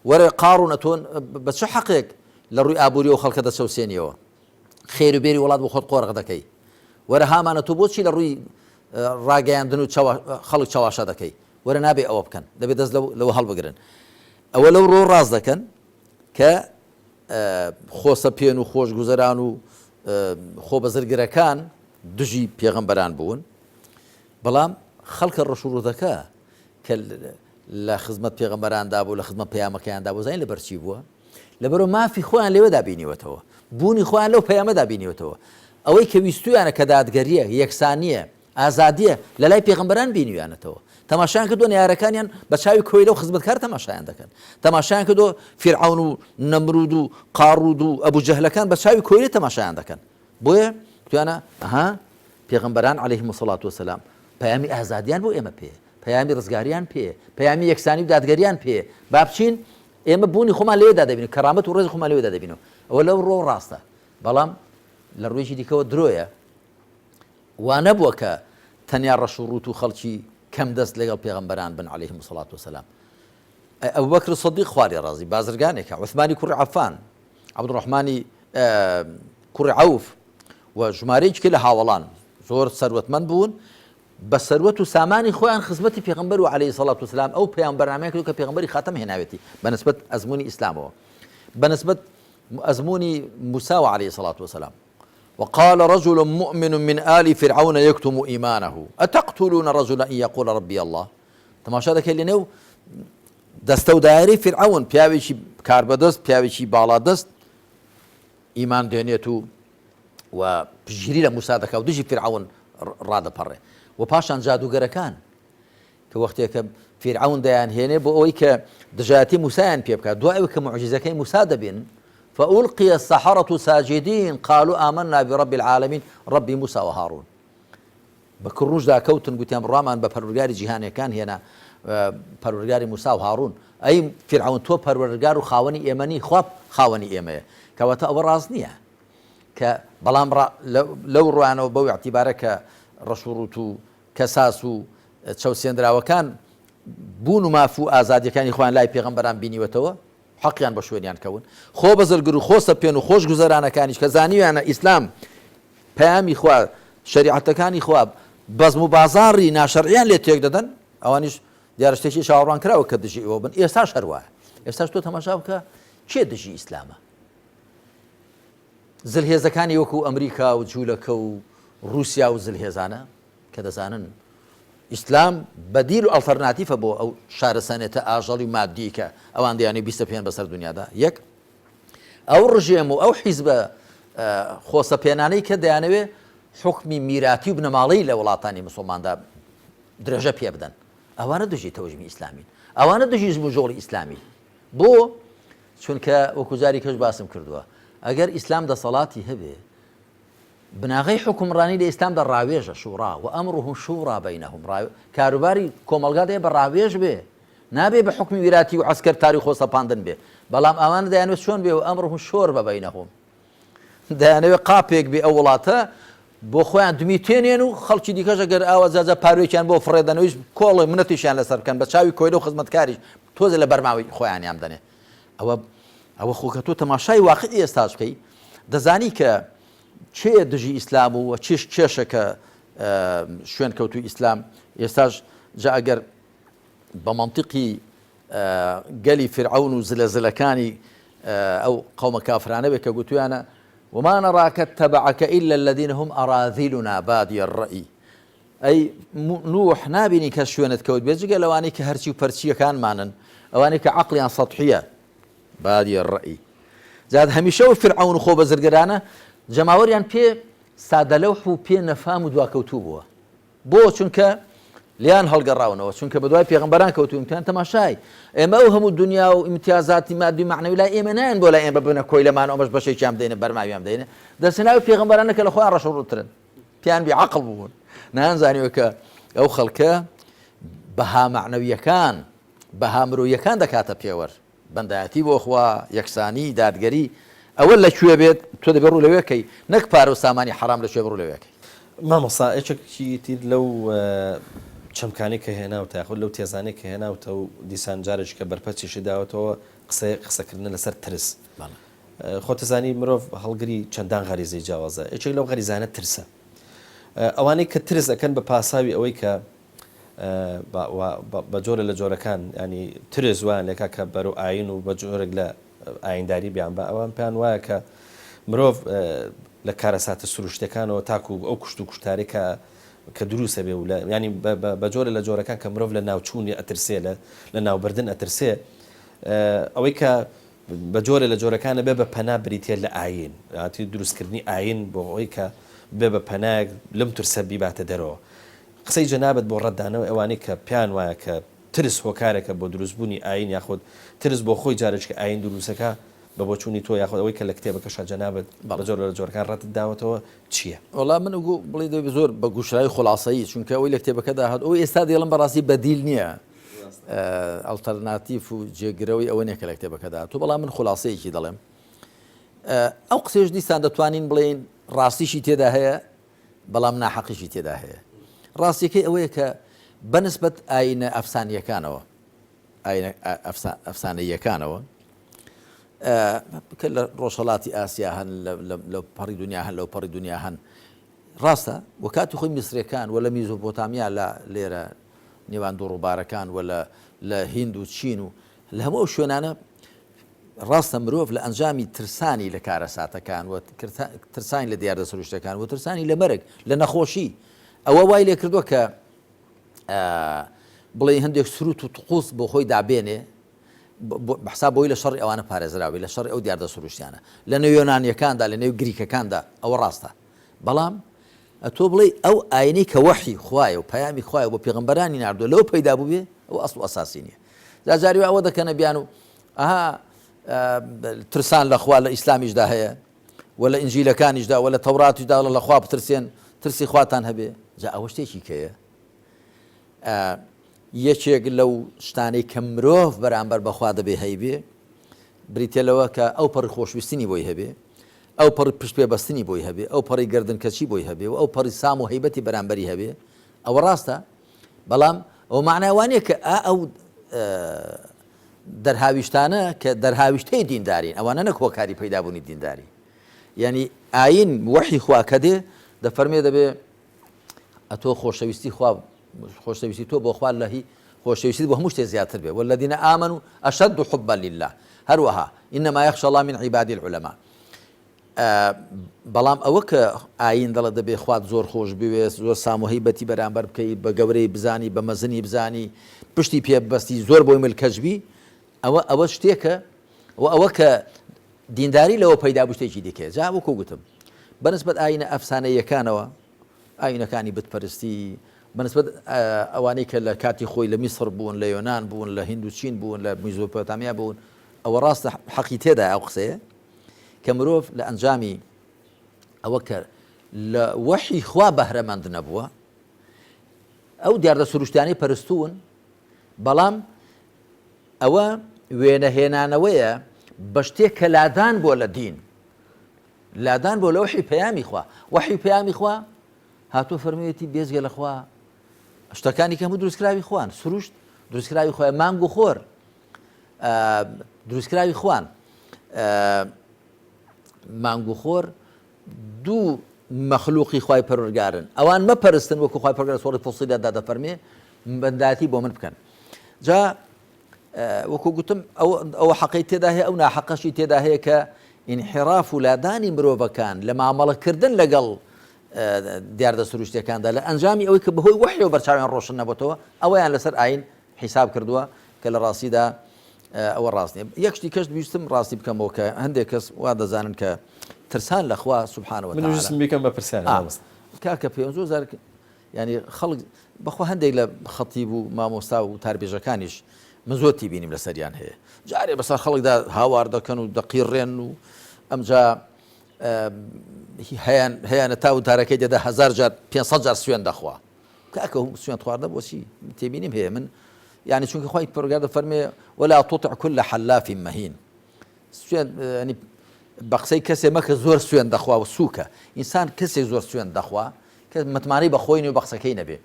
وەرە قاڕون ئەتۆن بە چه حەقێک لە ڕووی ئابووری و خەڵکە دەسەوسێنیەوە خێر و بێری وڵات بۆ خۆت قۆڕق دەکەی وەرە هامانە تۆ بۆچی لە ڕووی ڕاگەیاندن و خەڵک چاواشە دەکەی وەرە نابێ ئەوە بکەن دەبێت دەست لەوە هەڵبگرن ئەوە لەو ڕۆ ڕاست دەکەن کە خۆسەپێن و خۆش گوزەران و خۆ بەزرگرەکان دژی پێغەمبەران بوون بەڵام خەڵکە ڕەشوڕوودەکە کە لە خزمەت پێغەمبەراندا بوو لە خزمەت پەیامەکەیاندا بوو زین لەبەرچی بووە لەبەرەوە مافی خۆیان لێوەدا بینیوەتەوە بوونی خۆیان لەو پەیامەدا بینیوەتەوە ئەوەی کە ویستویانە کە دادگەریە یەکسانیە ئازادیە لە لای پێغەمبەران بینیویانەتەوە تەماشایان کردووە نارەکانیان بە چاوی کۆیلە و خزمەتکار تەماشایان دەکەن تەماشایان کردووە فیرعەون و نەمرود و قاڕود و ئەبوو جەهلەکان بە چاوی کۆیلە تەماشایان دەکەن بۆیە توانە ئەها پێغەمبەران عەلەیهیم السەڵات وەسەلام پەیامی ئازادیان بۆ ئێمە پێ پەیامی ڕزگاریان پێ پەیامی یەکسانی و دادگەریان پێ با بچین ئێمە بوونی خۆمان لێدا دەبینن کەرامەت و ڕێزی خۆمان لێدا دەبینەوە ئەوە لەو ڕۆ ڕاستە بەڵام لە ڕوویەکی دیکەوە درۆیە وا نەبووە کە تەنیا ڕەشوڕوت و خەڵکی کەم دەست لەگەڵ پێغەمبەران بن عەلەیهیم السەڵات وەسەلام ئەبوبەکر سەدیق خواری ڕازی بازرگانێکە عوسمانی کوڕی عەفان عەبدوڕەحمانی کوڕی عەوف و ژمارەیەکی لە هاوڵان زۆر سەروەتمەند بوون بە سەروەت و سامانی خۆیان خزمەتی پێغەمبەر و عەلەیهی سەڵات وسەلام ئەو پەیامبەرنامەیە کردو کە پێغەمبەری خاتەم هێناوێتی بەنسبەت ئەزموونی ئیسلامەوە بەنسبەت ئەزموونی موسا و عەلەیهی سەڵات وسەلام وقال رجل مؤمن من آل فرعون يكتم إيمانه أتقتلون رجلا أن يقول ربي الله تماشا دەکەی لەنێو دەستە و دایرەی فرعون پیاوێکی کاربەدەست پیاوێکی باڵادەست ئیمان دێنێت و پشگیری لە موسا دەکا و دژی فرعون ڕادەپەڕێ و پاشان جادوگەرەکان کە وەختێکە فرعون دەیان هێنێ بۆ ئەوەی کە دژایەتی موسایان پێ بکات دوای ئەوەی کە معجزەکەی موسا دەبین فألقي السحرة ساجدين قالوا آمنا برب العالمين ربي موسى وهارون بكروج دا كوتن قلت يا برامان بپروردگاری جیهانیەکان هێنا پەروەردگاری موسا و هارون ئەی فرعون تۆ پەروەردگار و خاوەنی ئێمەنی خواب خاوەنی ئێمەیە کەواتە ئەوە ڕاست نییە کە بەڵام لەو ڕوانەوە بەو اعتیبارە کە ڕەشوڕوت و کەساس و چەوسێنراوەکان بوون و ماف و ئازادیەکانی خۆیان لای پێغەمبەران بینیوەتەوە حەقیان بە شوێنیان کەون خۆ بەزرگر و خۆ سەپێن و خۆش گوزەرانەکانیش کە زانیویانە ئیسلام پەیامی خوا شەریعەتەکانی خوا بەزم و بازاڕی ناشەرعیان لێ تێک دەدەن ئەوانیش دیارە شتێکی چاوەڕوان کراوە کە دژی ئەوە بن ئێستاش هەروایە ئێستاش تۆ تەماشا بکە کێ دژی ئیسلامە زلهێزەکانی وەکو ئەمریکا و جوولەکە و رووسیا و زلهێزانە کە دەزانن ئیسلام بەدیل و ئەڵتەرناتیفە بۆ ئەو شارەسەنێتە ئاژەڵی مادی کە ئەوان دەیانێ 25 بەسەر دنیادا یەک ئەو ڕژێم و ئەو حیزبە خۆسەپێنانەی کە دەیانەوێ حکمی میراتی و بنەماڵەی لە وڵاتانی مسلماندا درێژە پێ بدەن ئەوانە دژی تەوژمی ئیسلامی ئەوانە دژی زموجۆڵی ئیسلامی بۆ چونکە وەکو جاری کەش باسم کردووە ئەگەر ئیسلام دەسەڵاتی هەبێ بناغی حکومڕانی لە ئیسلامدا ڕاوێژە شوڕا و ئەمڕهم شوڕا بەینەهم کاروباری کۆمەلگا دەیە بە ڕاوێژ بێ نابێ بە حکمی ویراتی و عەسکەر تاری خۆسەپاندن بێ بەڵام ئەوانە دەیانوێت چۆن بێ و ئەمڕهم شۆر بە بەینەهم دەیانەوێت قاپێک بێ ئەو وڵاتە بۆ خۆیان دمیتێنێن و خەڵکی دیکەش ئەگەر ئاوا جاجە پارێکیان بۆ فڕێدەنەوەیش کۆڵی منەتیشیان لەسەر بکەن بە چاوی کۆیلە و خزمەتکاریش تۆزە لە بەرماوی خۆیانیان دەنێ ئەوە خۆکە تۆ تەماشای واقعی ئێستاش بکەی دەزانی کە چێ دژی ئیسلام و کێشەکە شوێن کەوتوی ئیسلام ئێستاش جا ئەگەر بە منطقی گەلی فرعون و زلەزلەکانی ئەو قەومە کافرانە بێت کە گوتویانە وما نراك اتبعك إلا الذين هم أراذلنا بادي الرأي أي نوح نابني كشوينة كود بيجي لواني كهرشي وبرشي كان مانن أواني كعقليا سطحية بادي الرأي زاد هميشه فرعون خوب زرقرانه جماوريان بي سادة لوح و بي نفام دوا كوتوبوا بو چونکە لیان هەڵگەڕاونەوە چونکە بەدوای پێغەمبەران کەوتو ئیمتیان تەماشای ئێمە و هەموو دنیا و ئیمتیازاتی مادی معنەوی لای ئێمە نایەن بۆ لای ئێمە ببنە کۆی لەمان ئەمەش بەشێکیان بدەینە بەرماویان بدەینە دەستێناوی پێغەمبەرانە کە لە خۆیان ڕەشەڕووترن پیان بیعەقڵ بوون نانزانیوە کە ئەو خەڵکە بەها معنەویەکان بەها مرۆییەکان دەکاتە پێوەەر بەندایەتی بۆ خوا یەکسانی دادگەری ئەوە لەکوێ بێت تۆ دەبێت ڕوو لەوێکەی نەک پارە و سامانی حرام لەکوێ بڕوو لەوێکەی مامۆستا ئەچێکی تر لەو چەمکانی کە هێناوتە یاخود لەو تێزانەی کە هێناوتە و دیسان جارێک کە بەرپەرچیشی داوەتەوە قسەکردن لەسەر ترس خۆتەزانی مرۆڤ هەڵگری چەندان غەریزەی جیاوازە یەکێک لەو غەریزانە ترسە ئەوانەی کە ترس ئەکەن بە پاساوی ئەوەی کە بە جۆرە لە جۆرەکان ینی ترس وان لێکا کە بەرەو ئاین و بە جۆرێک لە ئاینداری بیان بە ئەوان پێیان وایە کە مرۆڤ لە کارەساتە سروشتەکانەوە تاکو ئەو کوشت و کوشتارێکە کە دروسە بێ و ینی بە جۆرە لە جۆرەکان کە مرۆڤ لە ناوچوونی ئەترسێ لە ناوبردن ئەترسێ ئەوەی کە بە جۆرە لە جۆرەکانە بێ بە پەنا بریتێ لە ئاین هاتی دروستکردنی ئاین بۆ ئەوەی کە بێ بە پەنایەک لەم ترسە بیباتە دەرەوە قسەی جەنابەت بۆ ڕەتدانەوە ئەوانەی کە پیان وایە کە ترس هۆکارێکە بۆ دروستبوونی ئاین یاخود ترس بۆ خۆی جارێک ئاین دروستەکە بە بۆچوونی تۆ یاخود ئەوەی کە لە کتێبەکەشا جەنابەت بە جۆر لە جۆرەکان ڕەتت داوەتەوە چییە؟ وەڵام من بڵێ دەبێت زۆر بە گوشایی خلاصایی چونکە ئەوەی لە کتێبەکەدا هات ئەوەی ئێستا دێڵم بەڕاستی بەدیل نییە ئەڵتەرناتیف و جێگرەوەی ئەوە نییە کە لە کتێبەکەدا تو بەڵام من خلاصەیەکی دەڵێم ئەو قسێش دیسان دەتوانین بڵێن ڕاستیشی تێدا هەیە بەڵام ناحەقیشی تێدا هەیە ڕاستیەکەی ئەوەیە کە بەنسبەت ئاینە ئەفسانیەکانەوە ئاینە ئەفسانەیەکانەوە کە لە ڕۆژهەڵاتی ئاسیا هەن لەو پەڕی دنیا هەن لەو پەڕی دنیا هەن ڕاستە وە کاتی خۆی میسرەکان وە لە میزۆپۆتامیا لە لێرە نێوان دوو ڕووبارەکان وە لە هیند و چین و لە هەموو شوێنانە ڕاستە مرۆڤ لە ئەنجامی ترسانی لە کارەساتەکان و ترسانی لە دیاردە سروشتەکان و ترسانی لە مەرگ لە نەخۆشی ئەوە وای لێ کردووە کە بڵێ هەندێک سروت و تقوس بۆ خۆی دابێنێ بەحساب بۆی لە شەڕی ئەوانە پارێزراوی لە شەڕی ئەو دیاردە سروشتیانە لە نێو یۆنانیەکاندا لە نێو گریکەکاندا ئەوە ڕاستە بەڵام تۆ بڵێ ئەو ئاینەی کە وەحی خوایە و پەیامی خوایە بۆ پێغەمبەرانی ناردووە لەو پەیدا بوو بێ ئەو ئەسڵ و ئەساسی نییە جاجاری ئەوە دەکەنە بیان و ئەها ترسان لە خوا لە ئیسلامیشدا هەیە و لە ئینجیلەکانیشدا و لە تەوراتیشدا لە خوا بترسێن ترسی خواتان هەبێ جا ئەوە شتێکی کەیە یەکێک لەو شتانەی کە مرۆڤ بەرامبەر بەخوا دەبێ هەیبێ بریتێلەوە کە ئەو پەڕی خۆشویستنی بۆی هەبێ ئەو پەڕی پشت پێبەستنی بۆی هەبێ ئەو پەڕی گردنکەچی بۆی هەبێ و ئەو پەڕی سام و هەیبەتی بەرامبەری هەبێ ئەوە ڕاستە بەڵام ئەو معناوانەیە کە ئەو دەرهاویشتانە کە دەرهاویشتەی دیندارین ئەوانە نەک هۆکاری پەیدابوونی دینداری یعنی ئاین وەحی خوا کە دێ دەفەرمێ دەبێ ئەتۆ خۆشەویستی خوا خۆشەویستی تۆ بۆ خوا لەهی خۆشەویستی بۆ هەموو شتێ زیاتر بێ والذین آمنوا أشد حبا لله هەروەها إنما يخشى الله من عباد العلماء بەڵام ئەوە کە ئاین دەڵە دەبێ خوات زۆر خۆش بوێت زۆر سام و هەیبەتی بەرامبەر بکەیت بە گەورەی بزانی بە مەزنی بزانی پشتی پێبەستی زۆر بۆی ملکەجبی ئەوە شتێکە ئەوە کە دینداری لەوە پەیدا بوو شتێکی دیکە جا وەکو گوتم بەنسبەت ئاینە ئەفسانەیەکانەوە ئاینەکانی بتپەرستی بەنسبەت ئەوانەی کە لە کاتی خۆی لە میسر بوون لە یۆنان بوون لە هیند و چین بوون لە میزۆپۆتامیا بوون ئەوە ڕاستە حەقی تێدا ئەو قسەیە کە مرۆڤ لە ئەنجامی ئەوە کە لە وەحی خوا بەهرەمەند نەبووە ئەو دیاردە سروشتیانەی پەرستوون بەڵام ئەوە وێنەهێنانەوەیە بە شتێک کە لادان بۆ لە دین لادان بۆ لە وەحی پەیامی خوا وەحی پەیامی خوا هاتۆ فەرموویەتی بێزگە لە خوا شتەکانی کە هەموو دروستکراوی خوان سروشت دروستکراوی خۆیان مانگ و خۆر دروستکراوی خوان مانگوخۆر دوو مەخلوقی خوای پەروەردگارن ئەوان مەپەرستن وەکو خوای پەروەردگار سوڕەتی فوسیلەتدا دەفەرمێ بەنداتی بۆ من بکەن جا وەکو گوتم ئەوە حەقەی تێدا هەیە ئەو ناحەقەشی تێدا هەیە کە ئینحراف و لادانی مرۆڤەکان لە مامەڵەکردن لەگەڵ دیاردە سروشتەکاندا لە ئەنجامی ئەوەی کە بەهۆی وحی و بەرچاویان ڕۆشن نەبووتەوە ئەوەیان لەسەر ئاین حیساب کردووە کە لە ڕاستیدا ئەوە ڕاست نییە یەک شتی کەس ویستم ڕاستی بکەمەوە کە هەندێک کەس وا دەزانن کە ترسان لەخوا سوبحانەوە تەعالا من بیکەم بە پرسیان کاکە 500,000 ینی خەڵک بەخوا هەندێک لە خەتیب و مامۆستا و تاربێژەکانیش من زۆر تی بینیم لە سەریان هەیە جارێ بەسەر خەڵکدا هاوار دەکەن و دەقیڕێن و ئەمجا هەیەە تا و تارەکەی دەدا 1000 جار 500 جار سوێن دەخوا کاکە سوێن خواردە بۆچی تێبینیم هەیە من يعني چونکە خوای پەروەردگار دەفەرمێ ولا تطع كل حلاف مهين سوێن ینی بە قسەی کەسێ مەکە زۆر سوێن دەخوا و سووکە ئینسان کەسێک زۆر سوێن دەخوا کە متمانەی بە خۆی و بە قسەکەی نەبێ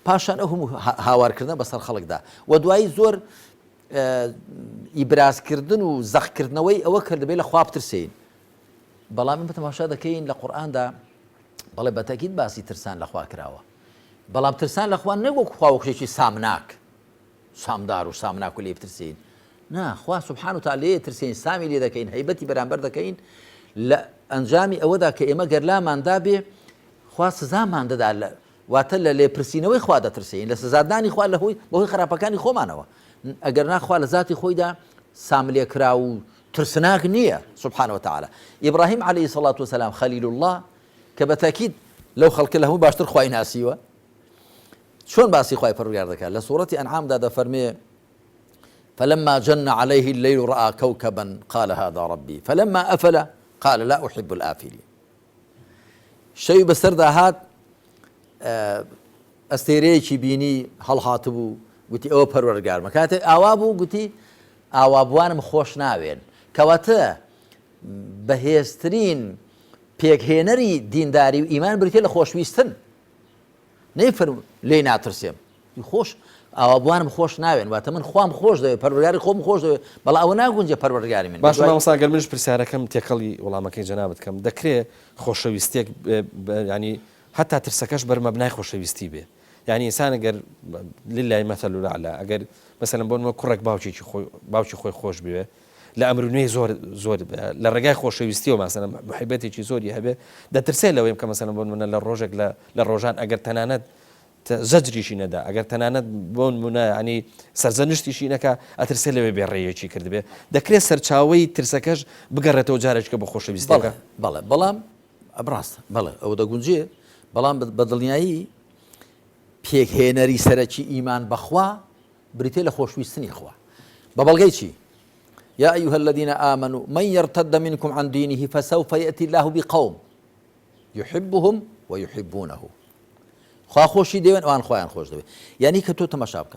پاشان ئەو هەموو هاوارکردن بەسەر خەڵکدا و دوایی زۆر ئیبرازکردن و زەخکردنەوەی ئەوە کرد دەبێت لە خوا بترسین بەڵام من تەماشا دەکەین لە قورئاندا بەڵێ بەتەکید باسی ترسان لەخوا کراوە بەڵام ترسان لەخوا نەوەکو خواوەکشێکی سامناک سامدار و سامناک و لێ بترسین نا خوا سبحانه وتعالى ترسين سامي لي دكين هيبتي برانبر دكين لا انجامي اودا كيما غير لا ماندا بي خوا سزا ماندا دال واتل لي برسينوي خوا دا ترسين لسزاداني خوا له هو بو خرابكاني خو مانوا اگرنا خوا لذاتي خو دا ساملي كراو ترسناك نيه سبحانه وتعالى ابراهيم عليه الصلاه والسلام خليل الله كبتاكيد لو خلق له باشتر خوا ناسيوا شلون باسي خوا پروردگار دکا لسوره انعام دا فرمي فلما جن عليه الليل رأى كوكبا قال هذا ربي فلما أفل قال لا أحب الآفلين شيء بسردا هات استيريشي بيني هل هاتبو قلتي أو پروردگار مكاتي آوابو قلتي آوابوانم خوش ناوين كواتا بهيسترين بيك هينري دينداري وإيمان بريتي لخوش ويستن نيفر لينا ترسيم خوش ئەوابوانم خۆش ناوێن واتە من خۆم خۆش دەوێت پەروەردگاری خۆم خۆش دەوێت بەڵام ئەوە ناگونجێ پەروەردگاری من باش مامۆستا گەر منش پرسیارەکەم تێکەڵی وەڵامەکەی جەنابەت کەم دەکرێت خۆشەویستێک ینی هەتا ترسەکەش بەرمەبنای خۆشەویستی بێ یعنی ئینسان ئەگەر للای مەثەل الأعلى ئەگەر مەسەلەن بۆ نمونە کوڕێک باوکی خۆی خۆش بوێ لە ئەمر نوێی زۆر لە ڕێگای خۆشەویستیەوە مەسەلەن محبەتێکی زۆری هەبێ دەترسێت لەوەی کە مەسەلەن بۆ نمونە لە ڕۆژێک لە ڕۆژان ئەگەر تەنانەت زەجریشی نەدا ئەگەر تەنانەت بۆ نمونە ینی سەرزەنشتیشی نەکا ئەترسێ لەوێ بێڕێیەکی کردبێ دەکرێت سەرچاوەی ترسەکەش بگەڕێتەوە جارێککە بە خۆشەویستەکە بەڵام ئەبڕاستە بەڵێ ئەوە دەگونجێ بەڵام بە دڵنیایی پێکهێنەری سەرەکی ئیمان بەخوا بریتێ لە خۆشویستنی خوا بە بەڵگەی چی يا أيها الذين آمنوا من يرتد منكم عن دينه فسوف يأتي الله بقوم يحبهم ويحبونه خوا خوشي ديوان وان خوان خوش ديوان يعني كتو تماشابك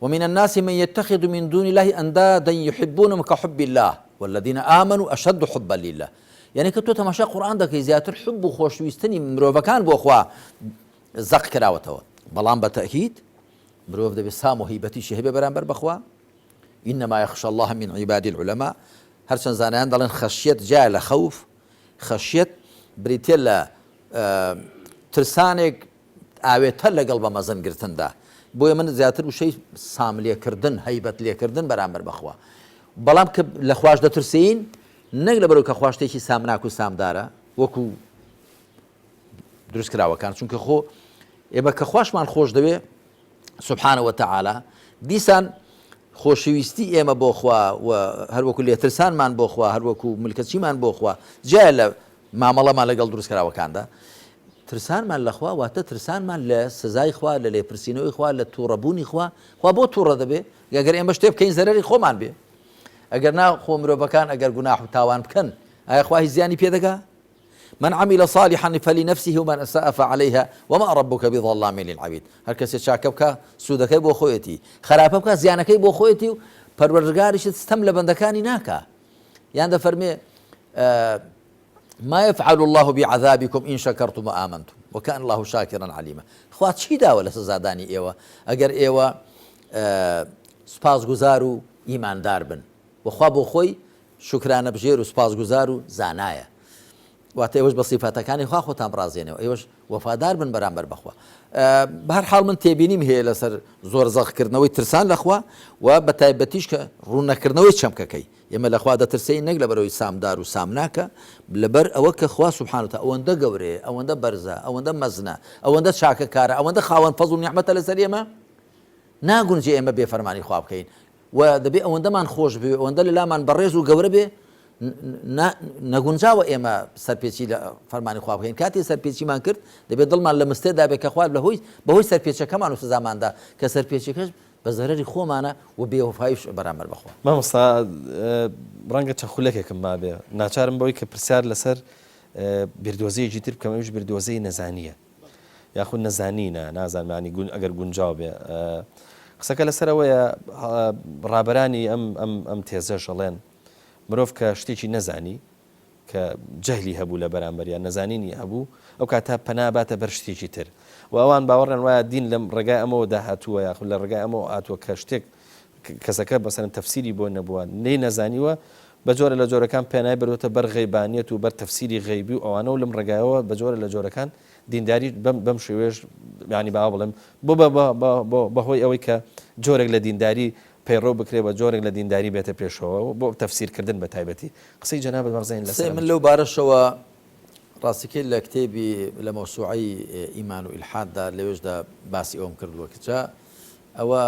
ومن الناس من يتخذ من دون الله أندادا يحبونهم كحب الله والذين آمنوا أشد حبا لله يعني كتو تماشا قرآن دك زيادة الحب وخوش ويستني مروفا كان بو أخوا زق كراوتوا بلان بتأكيد مروف ده بسام وهيبتي شهبة برانبر بخوا إنما يخشى الله من عباد العلماء هرشان زانان دلن خشيت جاء خوف خشيت بريتيلا ترسانك ئاوێتە لەگەڵ بە مەزنگرتندا بۆیە من زیاتر وشەی سام لێکردن هەیبەت لێکردن بەرامبەر بەخوا بەڵام کە لە خوش دەترسین نەک لەبەرەوە کە خواشتێکی سامناک و سامدارە وەکو دروست کراوەکان چونکە خۆ ئێمە کە خواشمان خۆش دەوێ سبحانه وتعالى دیسان خۆشەویستی ئێمە بۆ خوا و هەروەکو لێترسانمان بۆ خوا هەروەکو ملکەچیمان بۆ خوا جای لە مامەڵەمان لەگەڵ دروست کراوەکاندا ترسانمان لەخوا واتە ترسانمان لە سزای خوا لە لێپرسینەوەی خوا لە تووڕەبوونی خوا بۆ تووڕە دەبێ ئەگەر ئێمە شتێ بکەین زەرەری خۆمان بێ ئەگەر نا خۆ مرۆڤەکان ئەگەر گوناح و تاوان بکەن ئایا خوا هیچ زیانی پێدەگا من عمل صالحا فلنفسه ومن أساء فعليها وما ربك بظلام للعبيد هەر کەسێ چاکە بکە سوودەکەی بۆ خۆیەتی خراپە بکە زیانەکەی بۆ خۆیەتی و پەروەردگاریشت ستەم لە بەندەکانی ناکا یان دەفەرمێ ما يفعل الله بعذابكم إن شكرتم وآمنتم وكان الله شاكرا عليما خوات چی داوە لە سزادانی ئێوە ئەگەر ئێوە سپاس گوزار و ئیماندار بن وخوا بۆ خۆی شکرانە بژێر و سپاسگوزار و زانایە واتە ئێوەش بە سیفاتەکانی خوا خۆتان بڕازێنەوە ئێوەش وەفادار بن بەرامبەر بەخوا بەهەرحاڵ من تێبینیم هەیە لەسەر زۆر زەخکردنەوەی ترسان لەخوا و بە تایبەتیش کە ڕوونەکردنەوەی چەمکەکەی ئێمە لەخوا دەترسین نەک لەبەرەوەی سامدار و سامناکە لەبەر ئەوە کە خوا سوبحانه وتعالى ئەوەندە گەورەیە ئەوەندە بەرزە ئەوەندە مەزنە ئەوەندە چاکەکارە ئەوەندە خاوەن فەزڵ و نیعمەتە لەسەر ئێمە ناگونجێ ئێمە بێفەرمانی خوا بکەین و دەبێ ئەوەندەمان خۆش بێ ئەوەندە لە لامان بەڕێز و گەورە بێ نەگونجاوە ئێمە سەرپێچی لە فەرمانی خوا بکەین کاتی سەرپێچیمان کرد دەبێت دڵمان لە مستێدا بێ کە خوا لەهۆی بەهۆی سەرپێچەکەمان و سزاماندا کە سەرپێچەکەش بە زەرەری خۆمانە و بێوەفاییش بەرامبەر بەخوا مامۆستا ڕەنگە چەند خولەکێکم ما بێ ناچارم بەوەی کە پرسیار لەسەر بیردۆزەیەکی تر بکەم ئەوش بیردۆزەی نەزانیە یاخود نەزانینە نازانانی ئەگەر گونجاو بێ قسەکە لەسەرەوەیە ڕابەرانی ئەم تێزەش ئەڵێن مرۆڤ کە شتێکی نەزانی کە جەهلی هەبوو لە بەرامبەریان نەزانینی هەبوو ئەو کاتە پەناباتە بەر شتێکی تر و ئەوان باوەڕێن وایە دین لەم ڕێگای ئەمەوە داهاتووە یاخود لە ڕێگای ئەمەوە هاتووە کە شتێک کەسەکە بەسەرەن تەفسیری بۆ نەبووە نەی نەزانیوە بە جۆرە لە جۆرەکان پێنای بەرەوەتە بەر غەیبانیەت و بەر تەفسیری غەیبی و ئەوانە و لەم ڕێگایەوە بە جۆرە لە جۆرەکان دینداری بەم شێوێژ ینی باوا بڵێم بەهۆی ئەوەی کە جۆرێک لە دینداری پەیڕۆ بکرێ بە جۆرێک لە دینداری بێتە پێشەوە بۆ تەفسیرکردن بە تایبەتی قسەی جەناب مەغزین لەسەر من لەو بارەشەوە ڕاستیکەی لە کتێبی لە مەوسوعەی ئیمان و ئیلحاددا لەوێشدا باسی ئەوم کردووە کچە ئەوە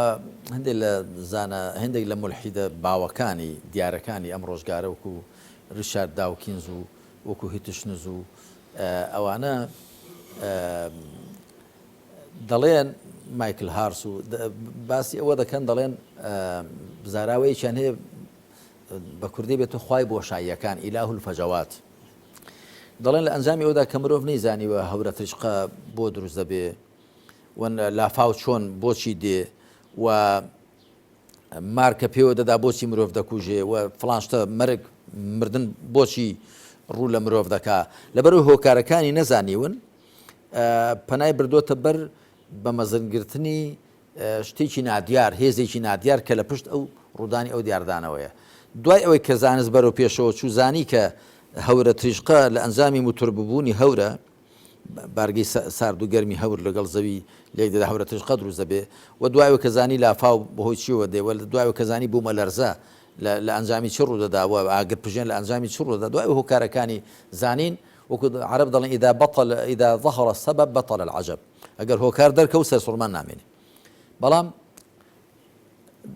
هەندێک لە زانە هەندێک لە مولحیدە باوەکانی دیارەکانی ئەم ڕۆژگارە وەکو ریشارد داوکینز و وەکو هیتشنز و ئەوانە دەڵێن مایکل هارس و باسی ئەوە دەکەن دەڵێن بزاراوەیەکیان هەیە بە کوردی بێتە خوای بۆشاییەکان ئیلاه الفەجەوات دەڵێن لە ئەنجامی ئەودا کە مرۆڤ نەیزانیوە هەورە تریشقە بۆ دروست دەبێ لافاو چۆن بۆچی دێ و مارکە پێوە دەدا بۆچی مرۆڤ دەکوژێ و فڵانشتە مەرگ مردن بۆچی ڕوو لە مرۆڤ دەکا لەبەرەوەی هۆکارەکانی نەزانیون پەنای بردۆتە بەر بە مەزنگرتنی شتێکی نادیار هێزێکی نادیار کە لە پشت ئەو ڕوودانی ئەو دیاردانەوەیە دوای ئەوەی کە زانست بەرەو پێشەوە چوو زانی کە هەورە تریشقە لە ئەنجامی موتورببوونی هەورە بارگەی سارد و گەرمی هەور لەگەڵ زەوی لێک دەدا هەورە تریشقە دروست دەبێ و دوایەوە کە زانی لافاو بەهۆی چیوە دێ دوایەوە کە زانی بوومە لەرزە لە ئەنجامی چ ڕوودەداوە ئاگر پژێن لە ئەنجامی چ ڕوودەدا دوای هۆکارەکانی زانین وەکو عەرەب دەڵێن ئیدا ظەهەرە السەبەب بەطەڵ العەجەب ئەگەر هۆکار دەرکەوت سەر سوڕمان نامێنێ بەڵام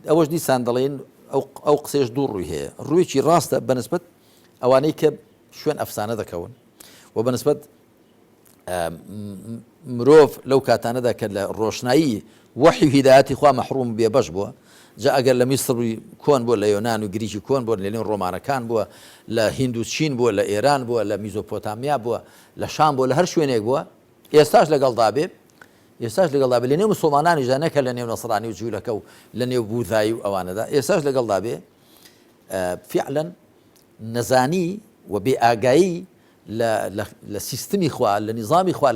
ئەوەش دیسان دەڵێن ئەو قسەش دوو ڕووی هەیە ڕوویکی ڕاستە بەنسبەت ئەوانەی کە شوێن ئەفسانە دەکەون و بەنسبەت مرۆڤ لەو کاتانەدا کە لە ڕۆشنایی وحی و هیدایەتی خوا مەحروم بێبەش بووە جا ئەگەر لە میسڕی کۆن بووە لە یۆنان و گریکی کۆن بووە لە نێو ڕۆمانەکان بووە لە هیند و چین بووە لە ئێران بووە لە میزۆپۆتامیا بووە لە شام بووە لە هەر شوێنێک بووە ئێستاش لەگەڵدا بێ لە نێو مسڵمانانیشدا نەکە لە نێو نەسڕانی و جوولەکە و لە نێو بوذایی و ئەوانەدا ئێستاش لەگەڵدا بێ فعلا نەزانی و بێ ئاگایی لە سیستمی خوا لە نظامی خوا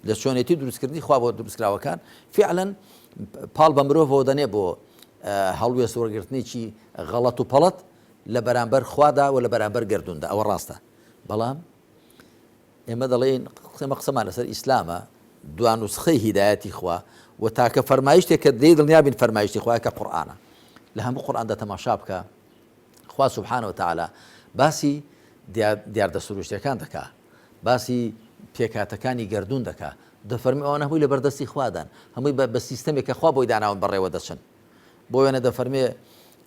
لە چۆنێتی دروستکردنی خوا بۆ دروستکراوەکان فعلا پاڵ بە مرۆڤەوە دەنێ بۆ هەڵوێ سوەرگرتنێکی غەڵەت و پەڵەت لە بەرامبەر خوادا و لە بەرامبەر گردوندا ئەوە ڕاستە بەڵام ئێمە دەڵێن قسەمان لەسەر ئیسلامە دوانوسخەی هیدایەتی خوا و تاکە فەرمایشتێک کە دەی دڵنیابین فەرمایشتی خوایە کە قورئانە لە هەموو قورئاندا تەماشا بکە خوا سوبحانه وتعالى باسی دیاردە سروشتەکان دەکا باسی پێکاتەکانی گردون دەکا دەفەرمی ئەوانە هەمووی لە بەردەستی خوادان هەمووی بە سیستەمێک کە خوا بۆی داناون بەڕێوە دەچن بۆ وێنە دەفەرمێ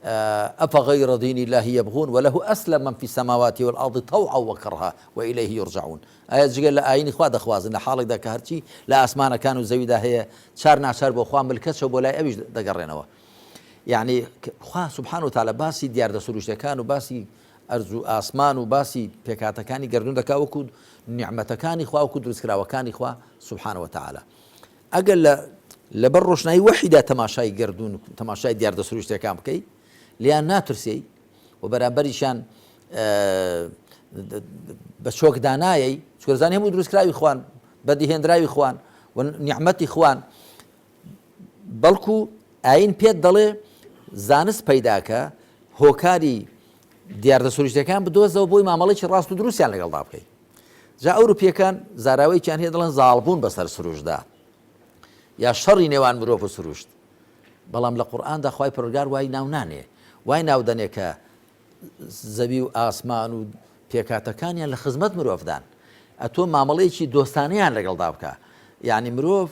أفغير دين الله يبغون وله أسلم من في السماوات والأرض طوعا وكرها وإليه يرجعون آيات جل آيين إخوة دخواز إن حالك ذاك هرتي لا أسمان كانوا زويدا هي شارنا شار بأخوان بالكتش ولا أبيش دقرنوا يعني خوا سبحانه وتعالى باسي ديار دسروش كان وباسي أرزو آسمان وباسي بيكاتا كاني قردون دكا وكود نعمة كاني خوا وكود رزكرا وكاني خوا سبحانه وتعالى أقل لبرشناي وحدة تماشاي قردون تماشاي ديار دسروش كان بكي لیان ناترسی و بەرامبەریشان بە شۆک دانایەی چکەزانانی هەموو دروستکراوی خوان بەدیهێنراوی خوان و نیعمەتی خوان بەڵکو ئاین پێت دەڵێ زانست پەیداکە هۆکاری دیاردە سروشتەکان بدۆزەوە بۆی مامەڵێکی ڕاست و دروستیان لەگەڵدا بکەیت. جا ئەوروپیەکان زاراوەیەکیان هەیە دەڵێن زاڵبوون بەسەر سروشتدا یا شەڕی نێوان مرۆڤ و سروشت. بەڵام لە قورئاندا خوای پەروەردگار وای ناو نانێ، وای ناو دەنێ کە زەوی و ئاسمان و پێکاتەکانیان لە خزمەت مرۆڤدان، ئەتۆ مامەڵەیەکی دۆستانەیان لەگەڵدا بکە. یعنی مرۆڤ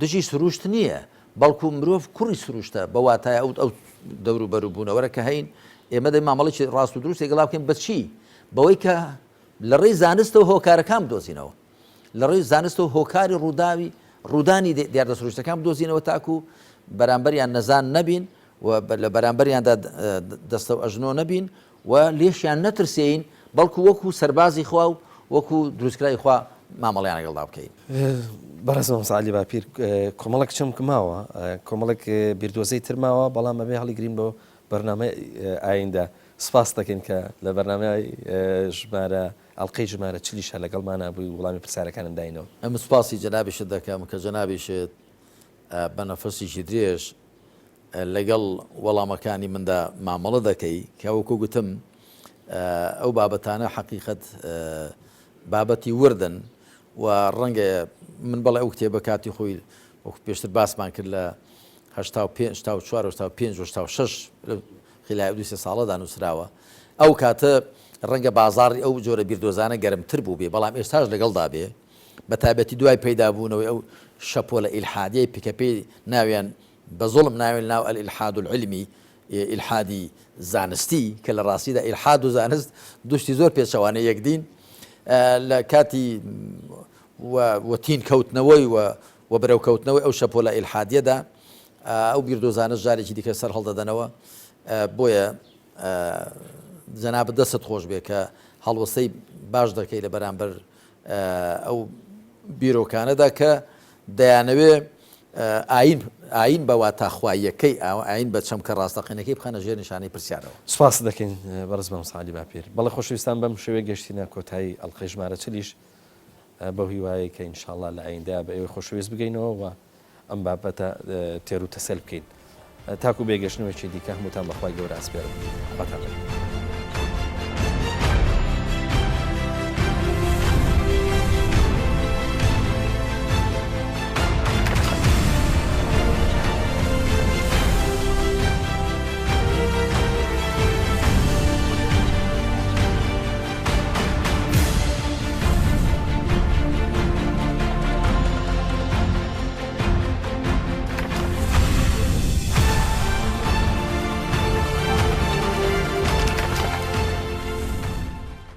دژی سروشت نییە، بەڵکو مرۆڤ کوڕی سروشتە بە واتای ئەو دەور و بەروبوونەوەرە کە هەین ئێمە دەی مامەڵێکی ڕاست و دروست لەگەڵا بکەین بەچی؟ بەوەی کە لە ڕێی زانستەوە هۆکارەکان بدۆزینەوە، لە ڕێی زانستەوە هۆکاری ڕوودانی دیاردە سروشتەکان بدۆزینەوە تاکو بەرامبەریان نەزان نەبین و لە بەرامبەریاندا دەستە و ئەژنۆ نەبین و لێشیان نەترسێین، بەڵکو وەکو سەربازی خوا و وەکو دروستکرای خوا مامەڵیان لەگەڵدا بکەین. بەڕێزم ساعلی باپیر کۆمەڵک چم ماوە، کۆمەڵک بیردۆزەی تر ماوە، بەڵام ئەبێ هەڵیگرین بۆ بەرنامە ئایندا. سپاس دەکەین کە لە بەرنامەی ژمارە ئەڵقەی ژمارە چلیشە لەگەڵمانە بووی وڵامی پرسیارەکانم داینەوە. ئەم سوپاسی جەنابیشت دەکەم کە جەنابیشت بە نەفەسێکی درێژ لەگەڵ وەڵامەکانی مندا مامەڵە دەکەی کە وەکو گوتم ئەو بابەتانە حەقیقەت بابەتی وردن و ڕەنگە من بەڵێ ئەو کتێبە کاتی خۆی وەکو پێشتر باسمان کرد لە 1986 خلال 2 ساڵەدا نووسراوە. ئەو کاتە ڕەنگە بازاڕی ئەو جۆرە بیردۆزانە گەرمتر بوو بێ، بەڵام ئێستاش لەگەڵدا بێ بە تایبەتی دوای پەیدابوونەوەی ئەو شەپۆلە ئیلحادیە پیکەپێ ناویان بە زوڵم ناوێن ناو ئەلئیلحاد العلمی، ئیلحادی زانستی کە لە ڕاستیدا ئیلحاد و زانست دوشتی زۆر پێچەوانە یەکدین. لە کاتی وەتین کەوتنەوەی و بەرەوکەوتنەوەی ئەو شەپۆلە ئیلحادیەدا ئەو بیردۆزانە جارێکی دیکە سەر هەڵدەدەنەوە. بۆیە جەنابەت دەست خۆش بێ کە هەڵوەسەی باش دەکەی لە بەرامبەر ئەو بیرۆکانەدا کە دەیانەوێ ئاین بە واتاخواییەکەی ئاین بە چەمکە ڕاستەقینەکەی بخەنە ژێر نیشانەی پرسیارەوە. سپاس دەکەین بەڕێزم ساعلی باپیر. بەڵێ خۆشەویستان بەم شێوەیە گەشتینە کۆتایی ئەڵقەی ژمارە چلیش بەو هیوایە کە ئینشاءڵڵا لە ئایندا بە ئێوەی خۆشەویست بگەینەوە و ئەم بابەتە تێر و تەسەل بکەین. تاکو بێگەشتنەوەی دیکە هەمووتان بەخوای گەورە ئاسپێرم. خواتان